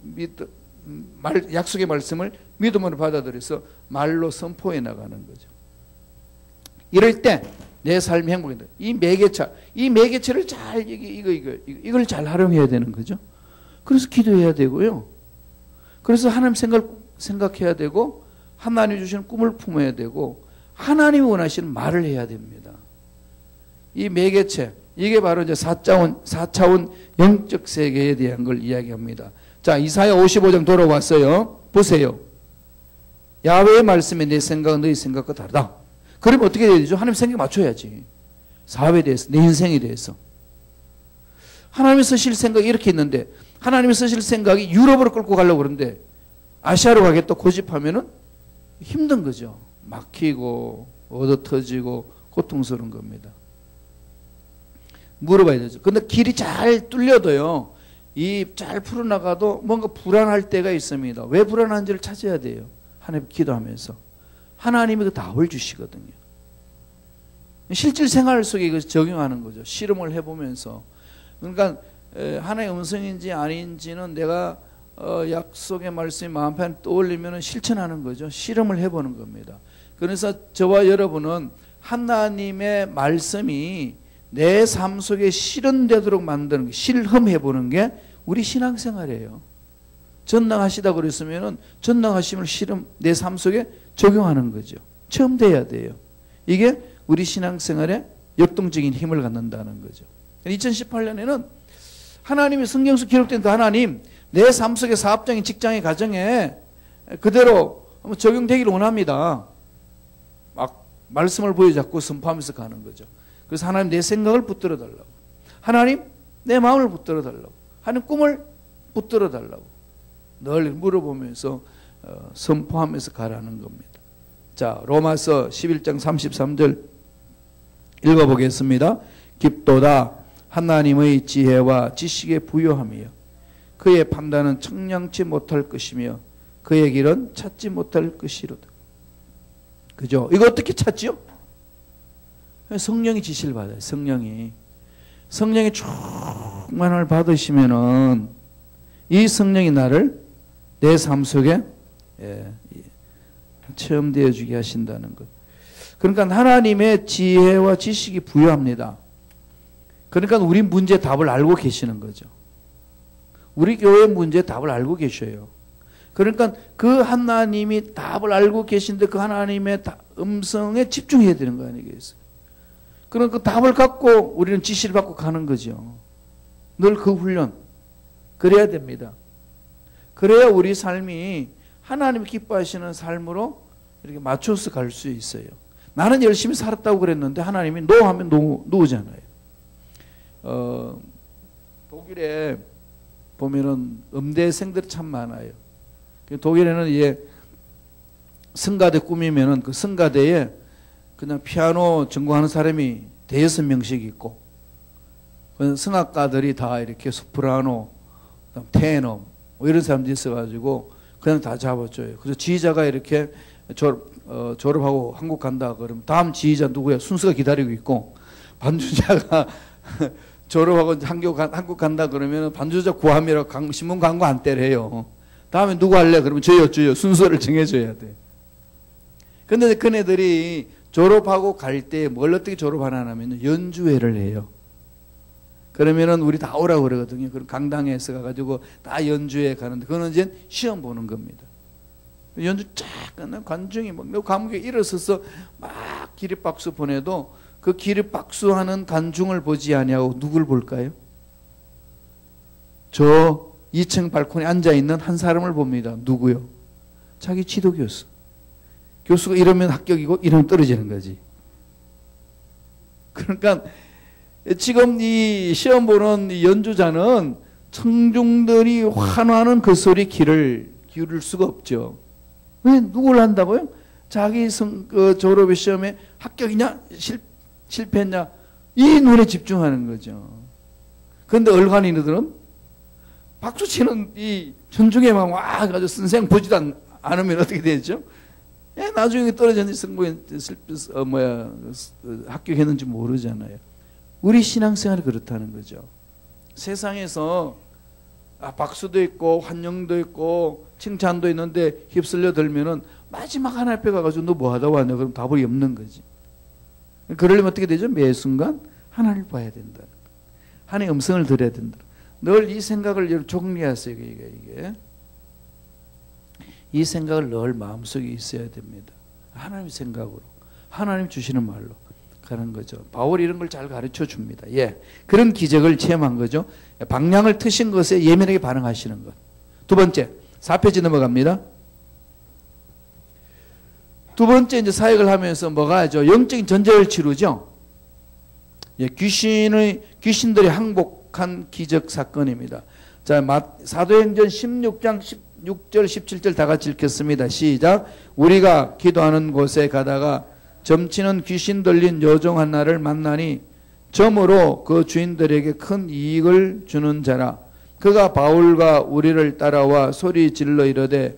약속의 말씀을 믿음으로 받아들여서 말로 선포해 나가는 거죠. 이럴 때 내 삶이 행복이다. 이 매개체를 잘 이걸 잘 활용해야 되는 거죠. 그래서 기도해야 되고요. 그래서 하나님 생각해야 되고 하나님이 주시는 꿈을 품어야 되고 하나님이 원하시는 말을 해야 됩니다. 이 매개체 이게 바로 이제 4차원 영적 세계에 대한 걸 이야기합니다. 자, 이사야 55장 돌아왔어요. 보세요. 야훼의 말씀에 내 생각은 너희 생각과 다르다. 그러면 어떻게 해야 되죠? 하나님 생각에 맞춰야지. 사업에 대해서, 내 인생에 대해서. 하나님이 쓰실 생각이 이렇게 있는데 하나님이 쓰실 생각이 유럽으로 끌고 가려고 그러는데 아시아로 가겠다 고집하면은 힘든 거죠. 막히고 얻어터지고 고통스러운 겁니다. 물어봐야 되죠. 근데 길이 잘 뚫려도요. 잘 풀어나가도 뭔가 불안할 때가 있습니다. 왜 불안한지를 찾아야 돼요. 하나님 기도하면서. 하나님이 그 답을 주시거든요. 실질 생활 속에 이것을 적용하는 거죠. 실험을 해보면서. 그러니까 하나의 음성인지 아닌지는 내가 약속의 말씀이 마음판에 떠올리면 실천하는 거죠. 실험을 해보는 겁니다. 그래서 저와 여러분은 하나님의 말씀이 내 삶 속에 실현되도록 만드는 게, 실험해보는 게 우리 신앙생활이에요. 전능하시다고 그랬으면 전능하심을 내 삶 속에 적용하는 거죠. 처음 돼야 돼요. 이게 우리 신앙생활에 역동적인 힘을 갖는다는 거죠. 2018년에는 하나님의 성경 속 기록된 그 하나님, 내 삶 속의 사업장에, 직장에, 가정에 그대로 적용되기를 원합니다. 막 말씀을 보여잡고 선포하면서 가는 거죠. 그래서 하나님 내 생각을 붙들어 달라고. 하나님 내 마음을 붙들어 달라고. 하나님 꿈을 붙들어 달라고. 늘 물어보면서 선포하면서 가라는 겁니다. 자, 로마서 11장 33절 읽어보겠습니다. 깊도다 하나님의 지혜와 지식에 부요하며 그의 판단은 청량치 못할 것이며 그의 길은 찾지 못할 것이로다. 그죠? 이거 어떻게 찾지요? 성령이 지시를 받아요. 성령이 충만을 받으시면은 이 성령이 나를 내 삶 속에 체험되어 주게 하신다는 것. 그러니까 하나님의 지혜와 지식이 부여합니다. 그러니까 우리 문제 답을 알고 계시는 거죠. 우리 교회 문제 답을 알고 계셔요. 그러니까 그 하나님이 답을 알고 계신데 그 하나님의 음성에 집중해야 되는 거 아니겠어요? 그럼 그 답을 갖고 우리는 지시를 받고 가는 거죠. 늘 그 훈련. 그래야 됩니다. 그래야 우리 삶이 하나님이 기뻐하시는 삶으로 이렇게 맞춰서 갈 수 있어요. 나는 열심히 살았다고 그랬는데 하나님이 노 하면 노잖아요. 독일에 보면은 음대생들이 참 많아요. 독일에는 이제 성가대 꾸미면은 그 성가대에 그냥 피아노 전공하는 사람이 대여섯 명씩 있고, 성악가들이 다 이렇게 소프라노, 테너 뭐 이런 사람들이 있어가지고 그냥 다 잡아줘요. 그래서 지휘자가 이렇게 졸업하고 한국 간다 그러면 다음 지휘자 누구야? 순서가 기다리고 있고, 반주자가 졸업하고 한국 간다 그러면 반주자 구함이라고 신문 광고 안 때려요. 다음에 누구 할래? 그러면 저요 순서를 정해줘야 돼. 근데 그네들이 졸업하고 갈 때 뭘 어떻게 졸업하나 하면 연주회를 해요. 그러면은 우리 다 오라고 그러거든요. 그럼 강당에서 가가지고 다 연주회 가는데 그거는 이제 시험 보는 겁니다. 연주 쫙 끝나면 관중이 막 감격에 일어서서 막 기립박수 보내도 그 기립박수하는 관중을 보지 아니하고 누굴 볼까요? 저 2층 발코니에 앉아있는 한 사람을 봅니다. 누구요? 자기 지도교수. 교수가 이러면 합격이고 이러면 떨어지는 거지. 그러니까 지금 이 시험 보는 이 연주자는 청중들이 환호하는 그 소리 귀를 기울일 수가 없죠. 왜? 누굴 한다고요? 자기 졸업의 시험에 합격이냐 실패했냐 이 눈에 집중하는 거죠. 그런데 얼간이들은 박수치는 이 전중에만 와가지고 선생 보지도 않으면 어떻게 되죠? 나중에 떨어졌는지 성공에 합격했는지 모르잖아요. 우리 신앙생활이 그렇다는 거죠. 세상에서 박수도 있고 환영도 있고 칭찬도 있는데 휩쓸려 들면은 마지막 하나님 앞에 가가지고 너 뭐 하다 왔냐 그럼 답이 없는 거지. 그러려면 어떻게 되죠? 매 순간 하나님을 봐야 된다. 하나님의 음성을 들어야 된다. 늘 이 생각을 정리하세요. 이게. 이 생각을 늘 마음속에 있어야 됩니다. 하나님의 생각으로, 하나님 주시는 말로 가는 거죠. 바울이 이런 걸 잘 가르쳐 줍니다. 예, 그런 기적을 체험한 거죠. 방향을 트신 것에 예민하게 반응하시는 것. 두 번째, 4페이지 넘어갑니다. 두 번째 이제 사역을 하면서 뭐가 하죠? 영적인 전쟁을 치르죠. 예, 귀신들이 항복한 기적 사건입니다. 자, 사도행전 16장 16절 17절 다 같이 읽겠습니다. 시작. 우리가 기도하는 곳에 가다가 점치는 귀신 들린 여종 하나를 만나니 점으로 그 주인들에게 큰 이익을 주는 자라. 그가 바울과 우리를 따라와 소리 질러 이르되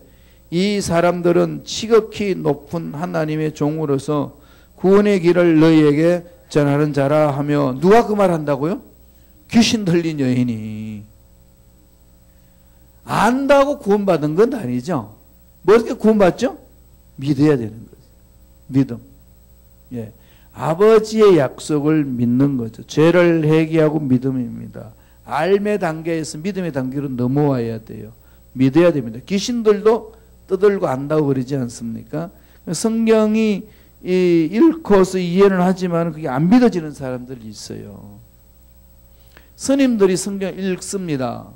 이 사람들은 지극히 높은 하나님의 종으로서 구원의 길을 너희에게 전하는 자라 하며. 누가 그 말 한다고요? 귀신 들린 여인이. 안다고 구원받은 건 아니죠. 뭐 어떻게 구원받죠? 믿어야 되는 거죠. 믿음. 예. 아버지의 약속을 믿는 거죠. 죄를 회개하고 믿음입니다. 알매 단계에서 믿음의 단계로 넘어와야 돼요. 믿어야 됩니다. 귀신들도 떠들고 안다고 그러지 않습니까? 성경이 읽고서 이해는 하지만 그게 안 믿어지는 사람들이 있어요. 스님들이 성경 읽습니다.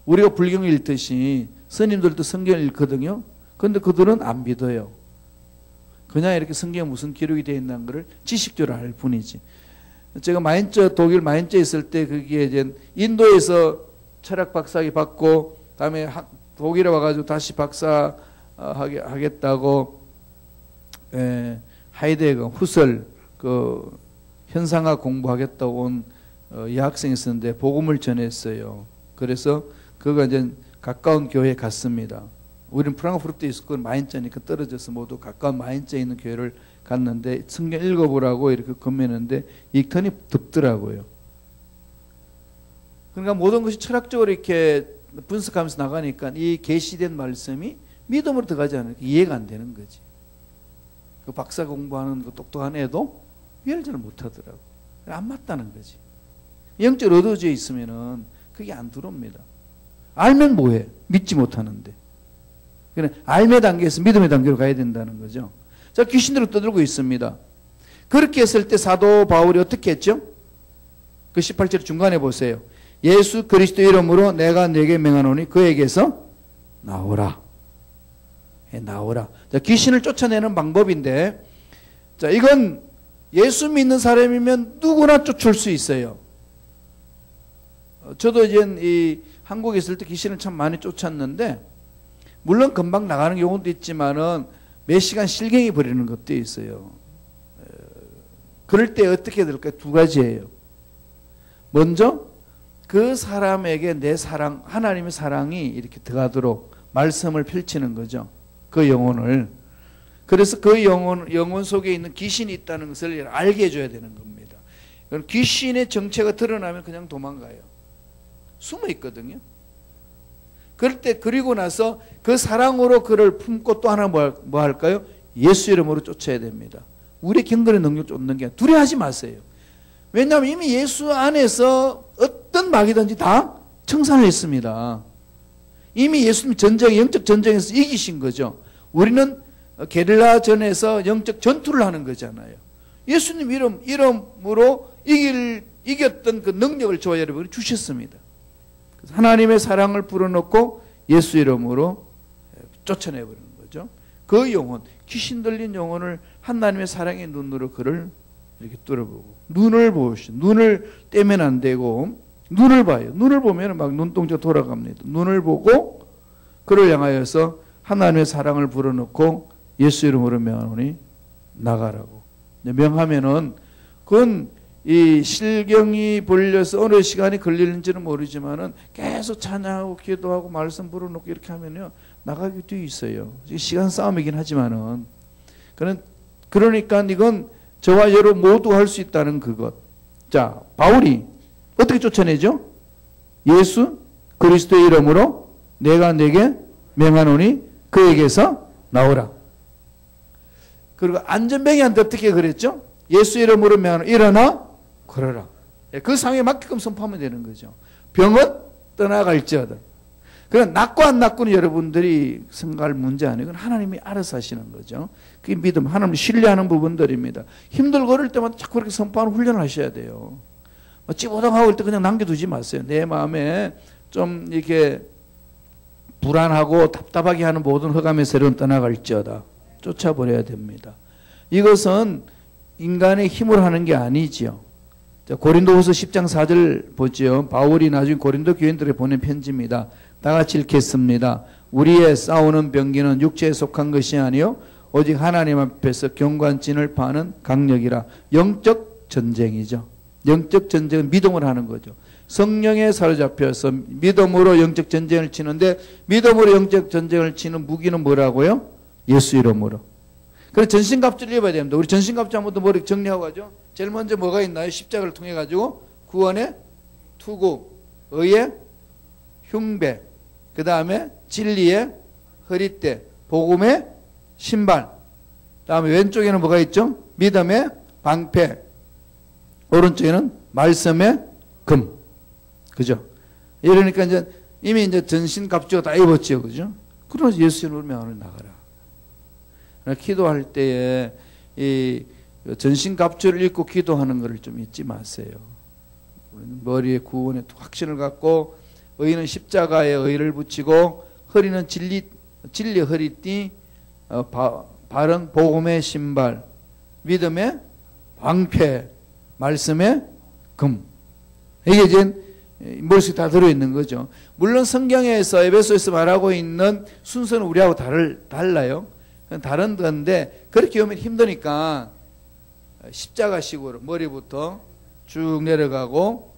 우리가 불경 읽듯이 스님들도 성경을 읽거든요. 그런데 그들은 안 믿어요. 그냥 이렇게 성경에 무슨 기록이 되어 있는 것을 지식적으로 알 뿐이지. 제가 독일 마인츠에 있을 때 그게 이제 인도에서 철학 박사학위 받고 다음에 독일에 와가지고 다시 박사 하겠다고 하이데거 후설 그 현상학 공부하겠다고 온 여학생이 있었는데 복음을 전했어요. 그래서 그가 이제 가까운 교회에 갔습니다. 우리는 프랑크푸르트에 있었고 마인츠니까 떨어져서 모두 가까운 마인츠에 있는 교회를 갔는데 성경 읽어보라고 이렇게 건면했는데 읽더니 덥더라고요. 그러니까 모든 것이 철학적으로 이렇게 분석하면서 나가니까 이 계시된 말씀이 믿음으로 들어가지 않으니까 이해가 안 되는 거지. 그 박사 공부하는 그 똑똑한 애도 이해를 잘 못하더라고. 안 맞다는 거지. 영적 얻어져 있으면은 그게 안 들어옵니다. 알면 뭐해? 믿지 못하는데. 그래, 알매 단계에서 믿음의 단계로 가야 된다는 거죠. 자, 귀신들을 떠들고 있습니다. 그렇게 했을 때 사도 바울이 어떻게 했죠? 그 18절 중간에 보세요. 예수 그리스도 이름으로 내가 네게 명하노니 그에게서 나오라. 나오라. 자, 귀신을 쫓아내는 방법인데, 자, 이건 예수 믿는 사람이면 누구나 쫓을 수 있어요. 저도 이제 이 한국에 있을 때 귀신을 참 많이 쫓았는데, 물론 금방 나가는 경우도 있지만은 몇 시간 실갱이 부리는 것도 있어요. 그럴 때 어떻게 될까요? 두 가지예요. 먼저 그 사람에게 내 사랑, 하나님의 사랑이 이렇게 들어가도록 말씀을 펼치는 거죠. 그 영혼을. 그래서 그 영혼 속에 있는 귀신이 있다는 것을 알게 해줘야 되는 겁니다. 귀신의 정체가 드러나면 그냥 도망가요. 숨어 있거든요. 그럴 때, 그리고 나서 그 사랑으로 그를 품고 또 하나 뭐 할까요? 예수 이름으로 쫓아야 됩니다. 우리의 경건의 능력 쫓는 게 두려워하지 마세요. 왜냐하면 이미 예수 안에서 어떤 마귀든지 다 청산을 했습니다. 이미 예수님 전쟁, 영적 전쟁에서 이기신 거죠. 우리는 게릴라전에서 영적 전투를 하는 거잖아요. 예수님 이름으로 이겼던 그 능력을 저와 여러분이 주셨습니다. 하나님의 사랑을 불어넣고 예수 이름으로 쫓아내버리는 거죠. 그 영혼, 귀신 들린 영혼을 하나님의 사랑의 눈으로 그를 이렇게 뚫어보고, 눈을 보시오. 눈을 떼면 안 되고, 눈을 봐요. 눈을 보면 막 눈동자 돌아갑니다. 눈을 보고 그를 향하여서 하나님의 사랑을 불어넣고 예수 이름으로 명하노니 나가라고. 명하면은 그건 이 실경이 벌려서 어느 시간이 걸리는지는 모르지만은 계속 찬양하고 기도하고 말씀 불어넣고 이렇게 하면요 나가게 돼 있어요. 시간 싸움이긴 하지만은 그러니까 이건 저와 여러분 모두 할 수 있다는 그것. 자, 바울이 어떻게 쫓아내죠? 예수 그리스도의 이름으로 내가 네게 명하노니 그에게서 나오라. 그리고 안전뱅이한테 어떻게 그랬죠? 예수 이름으로 명하노니 일어나 걸어라. 그 상황에 맞게끔 선포하면 되는 거죠. 병은 떠나갈지어다. 그건 낫고 안 낫고는 여러분들이 생각할 문제 아니고 하나님이 알아서 하시는 거죠. 그게 믿음, 하나님을 신뢰하는 부분들입니다. 힘들고 그럴 때마다 자꾸 그렇게 선포하는 훈련을 하셔야 돼요. 찌보당하고 올 때 그냥 남겨두지 마세요. 내 마음에 좀 이렇게 불안하고 답답하게 하는 모든 흑암의 세력은 떠나갈지어다. 쫓아버려야 됩니다. 이것은 인간의 힘으로 하는 게 아니지요. 고린도후서 10장 4절 보지요. 바울이 나중에 고린도 교인들에게 보낸 편지입니다. 다 같이 읽겠습니다. 우리의 싸우는 병기는 육체에 속한 것이 아니요 오직 하나님 앞에서 경관진을 파는 강력이라. 영적 전쟁이죠. 영적 전쟁은 믿음을 하는 거죠. 성령에 사로잡혀서 믿음으로 영적 전쟁을 치는데, 믿음으로 영적 전쟁을 치는 무기는 뭐라고요? 예수 이름으로. 그래서 전신갑주를 입어야 됩니다. 우리 전신갑주 한번 더 머리 정리하고 가죠. 제일 먼저 뭐가 있나요? 십자가를 통해 가지고 구원의 투구, 의의 흉배, 그 다음에 진리의 허리띠, 복음의 신발, 그 다음에 왼쪽에는 뭐가 있죠? 믿음의 방패, 오른쪽에는 말씀의 금. 그죠? 이러니까 이미 전신갑주가 다 입었죠. 그죠? 그러면서 예수 이름으로 명하노니 나가라. 기도할 때에 이 전신갑주를 입고 기도하는 것을 좀 잊지 마세요. 머리에 구원의 확신을 갖고, 의는 십자가에 의를 붙이고, 허리는 진리 허리띠, 바른 복음의 신발, 믿음의 방패, 말씀의 금. 이게 이제 머릿속에 다 들어있는 거죠. 물론 성경에서 에베소에서 말하고 있는 순서는 우리하고 달라요. 다른 건데 그렇게 오면 힘드니까 십자가식으로 머리부터 쭉 내려가고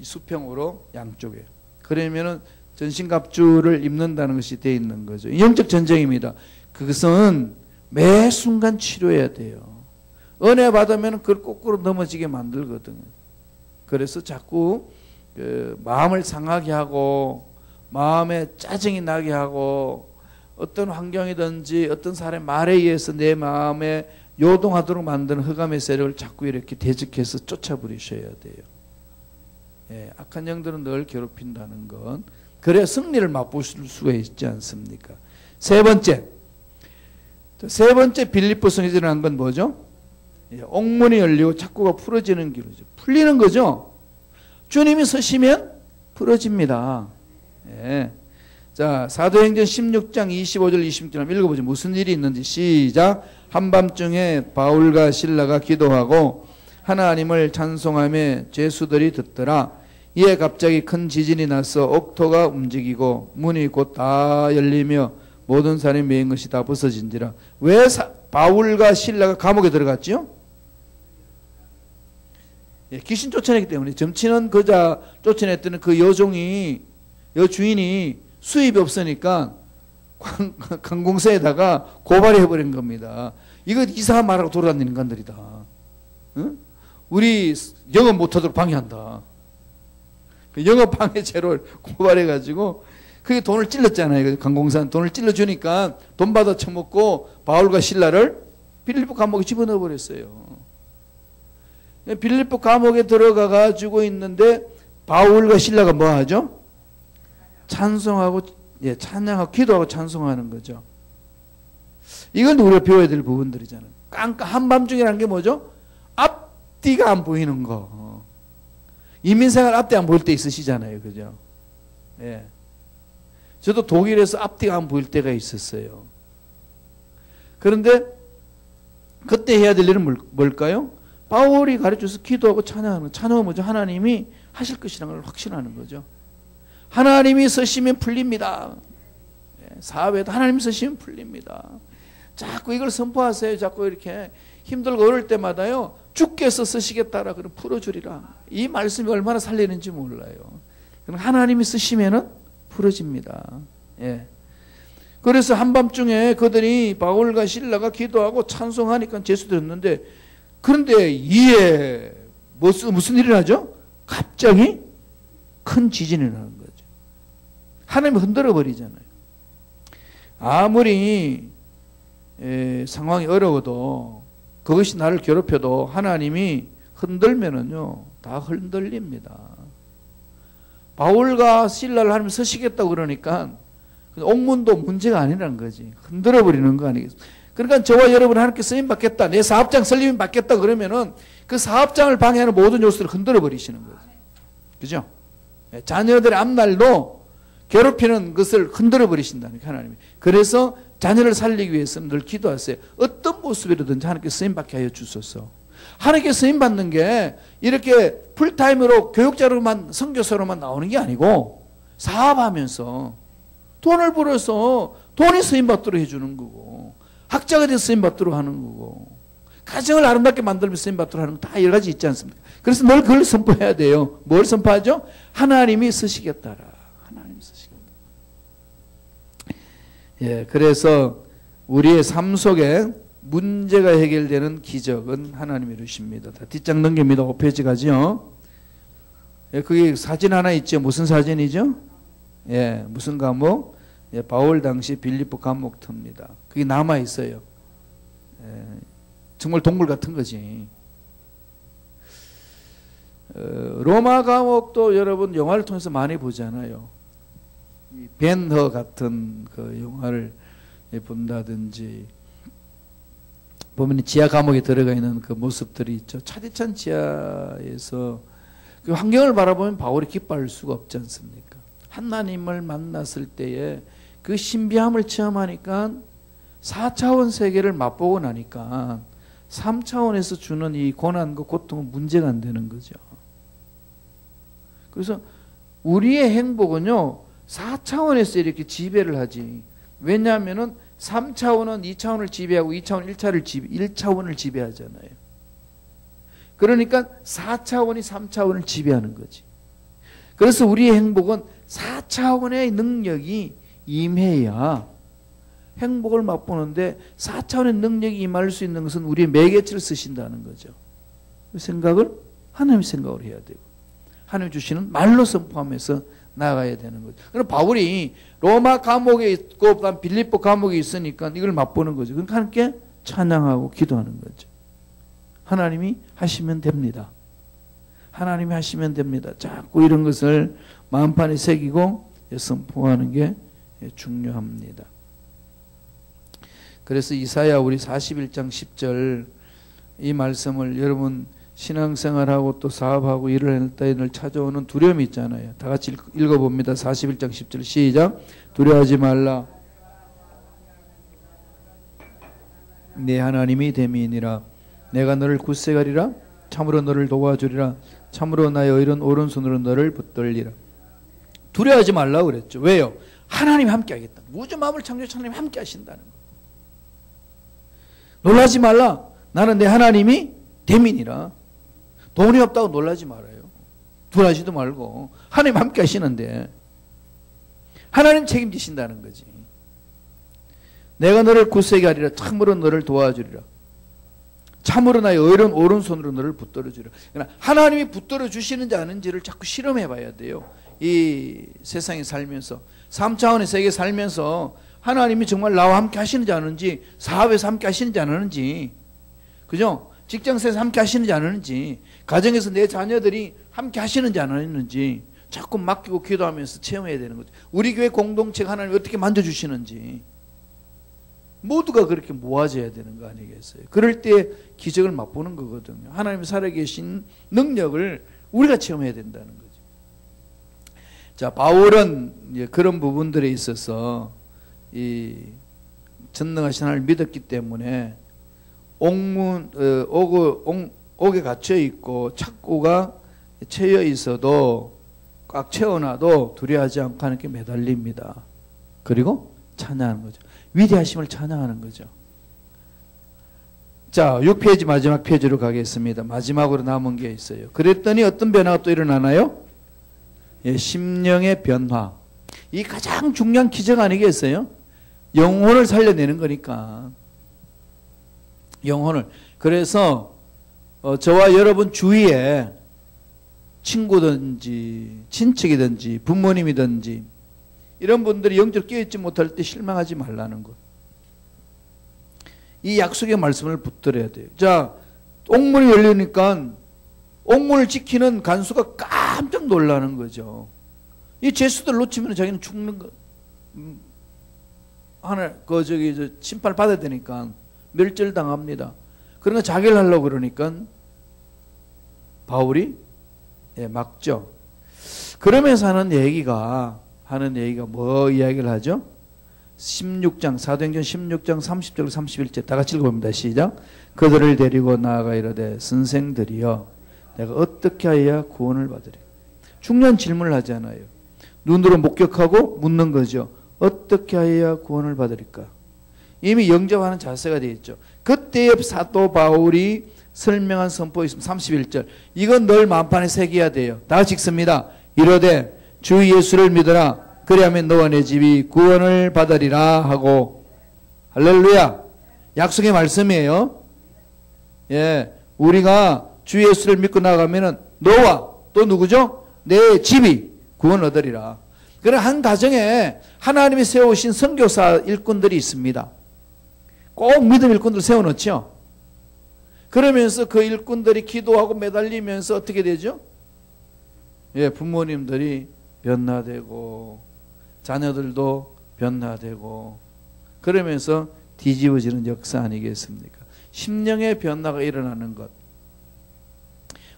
수평으로 양쪽에. 그러면은 전신갑주를 입는다는 것이 되어 있는 거죠. 영적 전쟁입니다. 그것은 매 순간 치료해야 돼요. 은혜 받으면 그걸 거꾸로 넘어지게 만들거든요. 그래서 자꾸 마음을 상하게 하고 마음에 짜증이 나게 하고 어떤 환경이든지 어떤 사람의 말에 의해서 내 마음에 요동하도록 만드는 흑암의 세력을 자꾸 이렇게 대적해서 쫓아버리셔야 돼요. 예, 악한 영들은 늘 괴롭힌다는 건 그래야 승리를 맛보실 수가 있지 않습니까? 세 번째 빌립보성에서 일어난 건 뭐죠? 예, 옥문이 열리고 착고가 풀어지는 기로죠. 풀리는 거죠. 주님이 서시면 풀어집니다. 예. 자, 사도행전 16장 25절 26절 한번 읽어보죠. 무슨 일이 있는지. 시작. 한밤중에 바울과 실라가 기도하고 하나님을 찬송하며 죄수들이 듣더라. 이에 갑자기 큰 지진이 나서 옥토가 움직이고 문이 곧 다 열리며 모든 사람이 메인 것이 다 벗어진지라. 왜 바울과 실라가 감옥에 들어갔죠? 예, 귀신 쫓아내기 때문에. 점치는 그자 쫓아냈더니 그 여주인이 수입이 없으니까 관공서에다가 고발해버린 겁니다. 이거 이상한 말하고 돌아다니는 인간들이다. 응? 우리 영업 못하도록 방해한다. 그 영업 방해죄로 고발해가지고 그게 돈을 찔렀잖아요. 관공서는 돈을 찔러주니까 돈 받아 처먹고 바울과 실라를 빌립보 감옥에 집어넣어 버렸어요. 빌립보 감옥에 들어가 가지고 있는데 바울과 실라가 뭐 하죠? 찬송하고, 예, 찬양하고 기도하고 찬송하는 거죠. 이건 우리가 배워야 될 부분들이잖아요. 한밤중이라는 게 뭐죠? 앞뒤가 안 보이는 거. 이민생활 앞뒤 안 보일 때 있으시잖아요. 그죠? 예. 저도 독일에서 앞뒤가 안 보일 때가 있었어요. 그런데 그때 해야 될 일은 뭘까요? 바울이 가르쳐서 기도하고 찬양하는 거. 찬양은 뭐죠? 하나님이 하실 것이라는 걸 확신하는 거죠. 하나님이 서시면 풀립니다. 사업에도 하나님이 서시면 풀립니다. 자꾸 이걸 선포하세요. 자꾸 이렇게 힘들고 어려울 때마다요. 주께서 서시겠다라 그럼 풀어주리라. 이 말씀이 얼마나 살리는지 몰라요. 하나님이 쓰시면은 풀어집니다. 예. 그래서 한밤중에 그들이 바울과 실라가 기도하고 찬송하니까 제수들었는데, 그런데 이에 무슨 일이 나죠? 갑자기 큰 지진이 나는 거죠. 하나님이 흔들어 버리잖아요. 아무리 상황이 어려워도 그것이 나를 괴롭혀도 하나님이 흔들면은요 다 흔들립니다. 바울과 실라를 하나님 서시겠다고 그러니까 옥문도 문제가 아니라는 거지. 흔들어 버리는 거 아니겠습니까? 그러니까 저와 여러분 하나님께 쓰임 받겠다, 내 사업장 설립 받겠다 그러면은 그 사업장을 방해하는 모든 요소를 흔들어 버리시는 거죠. 그죠? 자녀들의 앞날도 괴롭히는 것을 흔들어 버리신다는 게 하나님이. 그래서 자녀를 살리기 위해서는 늘 기도하세요. 어떤 모습이라든지 하나님께 쓰임 받게 하여 주소서. 하나님께 쓰임 받는 게 이렇게 풀타임으로 교육자로만 선교사로만 나오는 게 아니고 사업하면서 돈을 벌어서 돈이 쓰임 받도록 해주는 거고, 학자가 돼서 쓰임 받도록 하는 거고, 가정을 아름답게 만들면 쓰임 받도록 하는 거 다 여러 가지 있지 않습니까? 그래서 늘 그걸 선포해야 돼요. 뭘 선포하죠? 하나님이 쓰시겠다라. 하나님이 쓰시겠다. 예, 그래서 우리의 삶 속에 문제가 해결되는 기적은 하나님이 이루십니다. 뒷장 넘깁니다. 5페이지 가죠. 예, 그게 사진 하나 있죠. 무슨 사진이죠? 예, 무슨 감옥? 예, 바울 당시 빌립보 감옥터입니다. 그게 남아 있어요. 예, 정말 동굴 같은 거지. 로마 감옥도 여러분 영화를 통해서 많이 보잖아요. 벤허 같은 그 영화를 본다든지 보면 지하 감옥에 들어가 있는 그 모습들이 있죠. 차디찬 지하에서 그 환경을 바라보면 바울이 기뻐할 수가 없지 않습니까? 하나님을 만났을 때에 그 신비함을 체험하니까 4차원 세계를 맛보고 나니까 3차원에서 주는 이 고난과 고통은 문제가 안 되는 거죠. 그래서 우리의 행복은요 4차원에서 이렇게 지배를 하지. 왜냐하면은 3차원은 2차원을 지배하고 2차원은 1차원을 지배하잖아요. 그러니까 4차원이 3차원을 지배하는 거지. 그래서 우리의 행복은 4차원의 능력이 임해야 행복을 맛보는데, 4차원의 능력이 임할 수 있는 것은 우리의 매개체를 쓰신다는 거죠. 그 생각을 하나님의 생각으로 해야 되고, 하나님 주시는 말로 선포하면서 나가야 되는 거죠. 그럼 바울이 로마 감옥에 있고 빌립보 감옥에 있으니까 이걸 맛보는 거죠. 그러니까 하나님께 찬양하고 기도하는 거죠. 하나님이 하시면 됩니다. 하나님이 하시면 됩니다. 자꾸 이런 것을 마음판에 새기고 선포하는 게 중요합니다. 그래서 이사야 우리 41장 10절 이 말씀을 여러분 신앙생활하고 또 사업하고 일을 했다 늘 찾아오는 두려움이 있잖아요. 다 같이 읽어봅니다. 41장 10절 시작. 두려워하지 말라. 내 하나님이 됨이니라. 내가 너를 굳세가리라. 참으로 너를 도와주리라. 참으로 나의 의로운 오른손으로 너를 붙들리라. 두려워하지 말라고 그랬죠. 왜요? 하나님이 함께 하겠다. 우주 만물 창조주 하나님이 함께 하신다는 거. 놀라지 말라. 나는 내 하나님이 됨이니라. 돈이 없다고 놀라지 말아요. 두려워하지도 말고 하나님 함께 하시는데 하나님 책임지신다는 거지. 내가 너를 굳세게 하리라. 참으로 너를 도와주리라. 참으로 나의 의로운 오른손으로 너를 붙들어주리라. 하나님이 붙들어 주시는지 아닌지를 자꾸 실험해 봐야 돼요. 이 세상에 살면서 3차원의 세계에 살면서 하나님이 정말 나와 함께 하시는지 안 하는지, 사업에서 함께 하시는지 안 하는지, 그죠? 직장에서 함께 하시는지 안 하는지, 가정에서 내 자녀들이 함께 하시는지 안 하는지 자꾸 맡기고 기도하면서 체험해야 되는 거죠. 우리 교회 공동체가 하나님이 어떻게 만져주시는지 모두가 그렇게 모아져야 되는 거 아니겠어요? 그럴 때 기적을 맛보는 거거든요. 하나님이 살아계신 능력을 우리가 체험해야 된다는 거죠. 자, 바울은 그런 부분들에 있어서 이 전능하신 하나님을 믿었기 때문에 옥에 갇혀 있고 착고가 채여 있어도 꽉 채워놔도 두려워하지 않고 하나님께 매달립니다. 그리고 찬양하는 거죠. 위대하심을 찬양하는 거죠. 자, 6페이지 마지막 페이지로 가겠습니다. 마지막으로 남은 게 있어요. 그랬더니 어떤 변화가 또 일어나나요? 예, 심령의 변화. 이 가장 중요한 기적 아니겠어요? 영혼을 살려내는 거니까. 영혼을. 그래서 저와 여러분 주위에 친구든지 친척이든지 부모님이든지 이런 분들이 영적으로 깨어있지 못할 때 실망하지 말라는 것. 이 약속의 말씀을 붙들어야 돼요. 자, 옥문이 열리니까 옥문을 지키는 간수가 깜짝 놀라는 거죠. 이 죄수들 놓치면 자기는 죽는 거. 심판을 받아야 되니까 멸절당합니다. 그러니까 자결 하려고 그러니까 바울이 막죠. 그러면서 하는 얘기가 뭐 이야기를 하죠? 16장, 사도행전 16장 30절 31절 다 같이 읽어봅니다. 시작. 그들을 데리고 나아가 이르되 선생들이여 내가 어떻게 하여야 구원을 받으리? 중요한 질문을 하잖아요. 눈으로 목격하고 묻는 거죠. 어떻게 하여야 구원을 받으리까? 이미 영접하는 자세가 되어 있죠. 그때의 사도 바울이 설명한 선포가 있습니다. 31절. 이건 널 만판에 새겨야 돼요. 다 같이 읽습니다. 이르되 주 예수를 믿어라. 그리하면 너와 내 집이 구원을 받으리라 하고. 할렐루야. 약속의 말씀이에요. 예, 우리가 주 예수를 믿고 나가면은 너와 또 누구죠? 내 집이 구원을 얻으리라. 그런 한 가정에 하나님이 세우신 선교사 일꾼들이 있습니다. 꼭 믿음 일꾼들 세워놓죠. 그러면서 그 일꾼들이 기도하고 매달리면서 어떻게 되죠? 예, 부모님들이 변화되고 자녀들도 변화되고 그러면서 뒤집어지는 역사 아니겠습니까? 심령의 변화가 일어나는 것.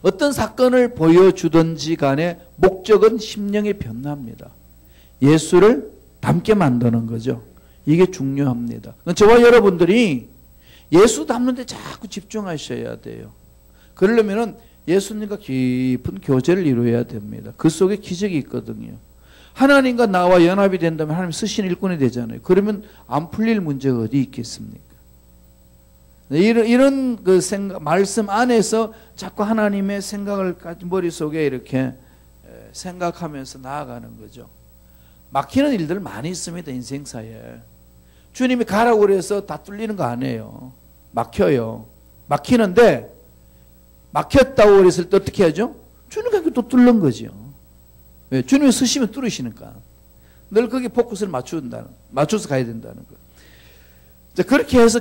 어떤 사건을 보여주든지 간에 목적은 심령의 변화입니다. 예수를 닮게 만드는 거죠. 이게 중요합니다. 저와 여러분들이 예수 닮는 데 자꾸 집중하셔야 돼요. 그러려면 예수님과 깊은 교제를 이루어야 됩니다. 그 속에 기적이 있거든요. 하나님과 나와 연합이 된다면 하나님 쓰시는 일꾼이 되잖아요. 그러면 안 풀릴 문제가 어디 있겠습니까? 이런 그 말씀 안에서 자꾸 하나님의 생각을 머릿속에 이렇게 생각하면서 나아가는 거죠. 막히는 일들 많이 있습니다. 인생사에. 주님이 가라고 그래서 다 뚫리는 거 아니에요. 막혀요. 막히는데 막혔다고 그랬을 때 어떻게 하죠? 주님과 또 뚫는 거죠. 왜? 주님이 쓰시면 뚫으시니까. 늘 거기에 포커스를 맞춰서 가야 된다는 거예요. 자, 그렇게 해서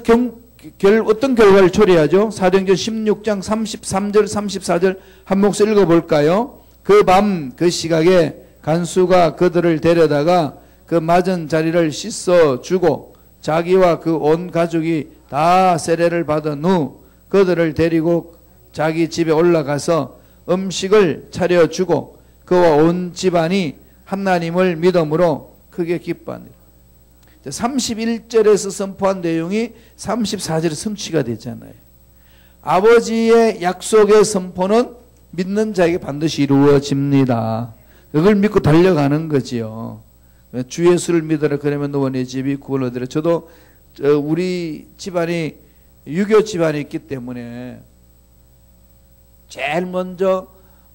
어떤 결과를 초래하죠? 사도행전 16장 33절 34절 한 목소리 읽어볼까요? 그 밤 그 시각에 간수가 그들을 데려다가 그 맞은 자리를 씻어주고 자기와 그 온 가족이 다 세례를 받은 후 그들을 데리고 자기 집에 올라가서 음식을 차려주고 그와 온 집안이 하나님을 믿음으로 크게 기뻐하니라. 31절에서 선포한 내용이 34절에 성취가 되잖아요. 아버지의 약속의 선포는 믿는 자에게 반드시 이루어집니다. 그걸 믿고 달려가는 거지요. 주 예수를 믿어라 그러면 너와 내 집이 구원을 얻으라. 저도 우리 집안이 유교 집안이 있기 때문에 제일 먼저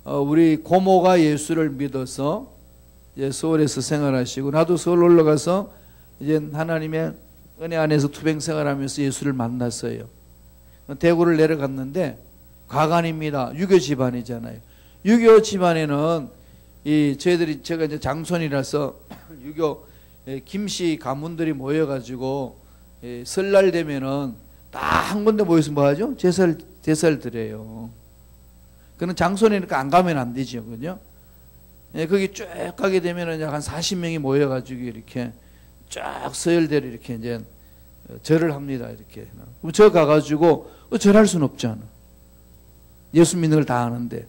우리 고모가 예수를 믿어서 이제 서울에서 생활하시고 나도 서울 올라가서 이제 하나님의 은혜 안에서 투병 생활하면서 예수를 만났어요. 대구를 내려갔는데 가관입니다. 유교 집안이잖아요. 유교 집안에는 제가 이제 장손이라서 유교 김씨 가문들이 모여가지고 설날 되면은 다 한 군데 모여서 뭐 하죠? 제사를 드려요. 그는 장손이니까 안 가면 안 되죠, 그죠? 거기 쭉 가게 되면은 약 한 40명이 모여가지고 이렇게 쫙 서열대로 이렇게 이제 절을 합니다, 이렇게. 그럼 저 가가지고 절할 수는 없잖아. 예수 믿는 걸 다 아는데.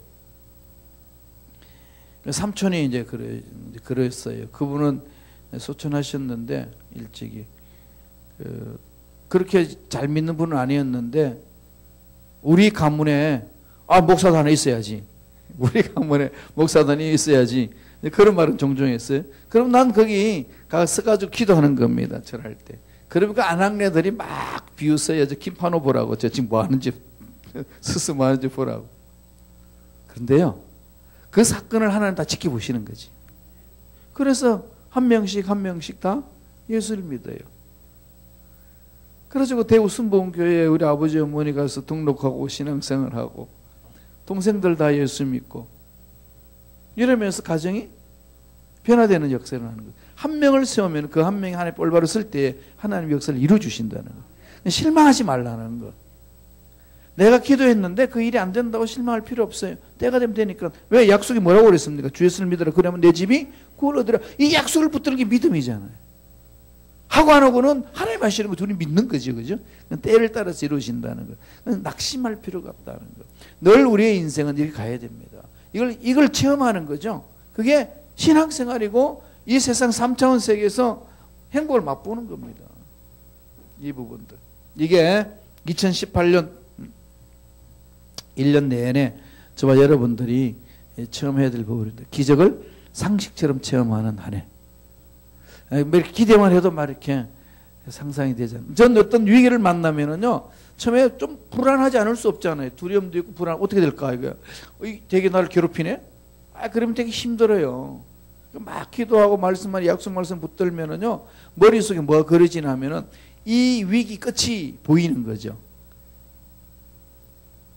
삼촌이 이제 그랬어요. 그분은 소천하셨는데 일찍이 그렇게 잘 믿는 분은 아니었는데 우리 가문에 목사도 하나 있어야지. 우리 가문에 목사단이 있어야지. 그런 말은 종종 했어요. 그럼 난 거기 가서 가지고 기도하는 겁니다. 절할 때. 그러니까 안학네들이 막 비웃어요. 저 김판호 보라고. 저 지금 뭐 하는지 스스 뭐 하는지 보라고. 그런데요. 그 사건을 하나님 다 지켜보시는 거지. 그래서 한 명씩 다 예수를 믿어요. 그래서 대구 순복음교회에 우리 아버지 어머니 가서 등록하고 신앙생활 하고 동생들 다 예수 믿고 이러면서 가정이 변화되는 역사를 하는 거예요. 한 명을 세우면 그 한 명이 하나님 올바로 쓸 때 하나님 역사를 이루어주신다는 거예요. 실망하지 말라는 거. 내가 기도했는데 그 일이 안 된다고 실망할 필요 없어요. 때가 되면 되니까. 왜 약속이 뭐라고 그랬습니까? 주 예수를 믿으라. 그러면 내 집이 구원을 얻으라. 이 약속을 붙드는 게 믿음이잖아요. 하고 안 하고는 하나님 하시는 거 둘이 믿는 거죠. 그죠? 때를 따라서 이루어진다는 거. 낙심할 필요가 없다는 거. 늘 우리의 인생은 이렇게 가야 됩니다. 이걸 체험하는 거죠. 그게 신앙생활이고 이 세상 3차원 세계에서 행복을 맛보는 겁니다. 이 부분들. 이게 2018년 1년 내내 저와 여러분들이 체험해야 될 부분입니다. 기적을 상식처럼 체험하는 한 해. 이렇게 기대만 해도 막 이렇게 상상이 되잖아요. 전 어떤 위기를 만나면은요, 처음에 좀 불안하지 않을 수 없잖아요. 두려움도 있고 불안, 어떻게 될까, 이거. 되게 나를 괴롭히네? 그러면 되게 힘들어요. 막 기도하고 말씀만, 약속 말씀 붙들면은요, 머릿속에 뭐가 그려지냐면은 이 위기 끝이 보이는 거죠.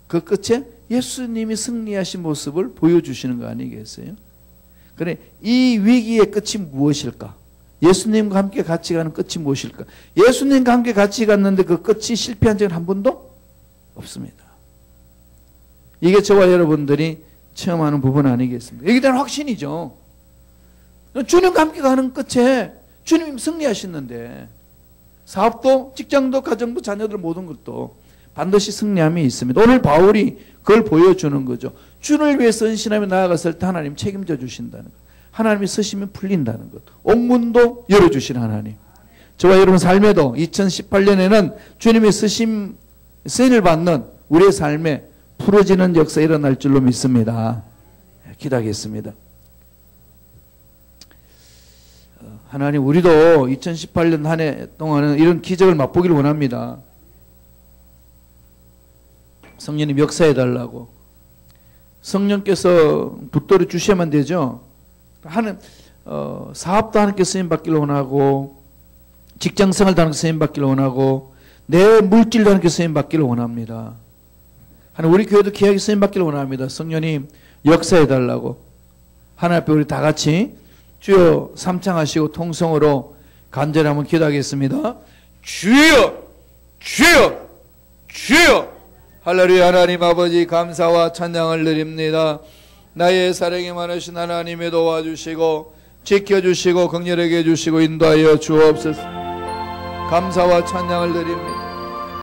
그 끝에 예수님이 승리하신 모습을 보여주시는 거 아니겠어요? 그래, 이 위기의 끝이 무엇일까? 예수님과 함께 같이 가는 끝이 무엇일까? 예수님과 함께 같이 갔는데 그 끝이 실패한 적은 한 번도 없습니다. 이게 저와 여러분들이 체험하는 부분 아니겠습니까? 이게 대한 확신이죠. 주님과 함께 가는 끝에 주님이 승리하시는데 사업도, 직장도, 가정도, 자녀들 모든 것도 반드시 승리함이 있습니다. 오늘 바울이 그걸 보여주는 거죠. 주를 위해 선신하며 나아갔을 때 하나님 책임져 주신다는 것. 하나님이 쓰시면 풀린다는 것. 옥문도 열어주신 하나님. 저와 여러분 삶에도 2018년에는 주님의 쓰임을 받는 우리의 삶에 풀어지는 역사 일어날 줄로 믿습니다. 기도하겠습니다. 하나님, 우리도 2018년 한 해 동안은 이런 기적을 맛보기를 원합니다. 성령님 역사해 달라고. 성령께서 붙들어 주셔야만 되죠. 사업도 하나님께 쓰임 받기를 원하고, 직장생활도 하나님께 쓰임 받기를 원하고, 내 물질도 하나님께 쓰임 받기를 원합니다. 하나님, 우리 교회도 귀하게 쓰임 받기를 원합니다. 성령님 역사해 달라고. 하나님 앞에 우리 다 같이 주여 삼창하시고 통성으로 간절히 한번 기도하겠습니다. 주여, 주여, 주여. 할렐루야. 하나님 아버지 감사와 찬양을 드립니다. 나의 사랑이 많으신 하나님의 도와주시고 지켜주시고 긍휼하게 해주시고 인도하여 주옵소서. 감사와 찬양을 드립니다.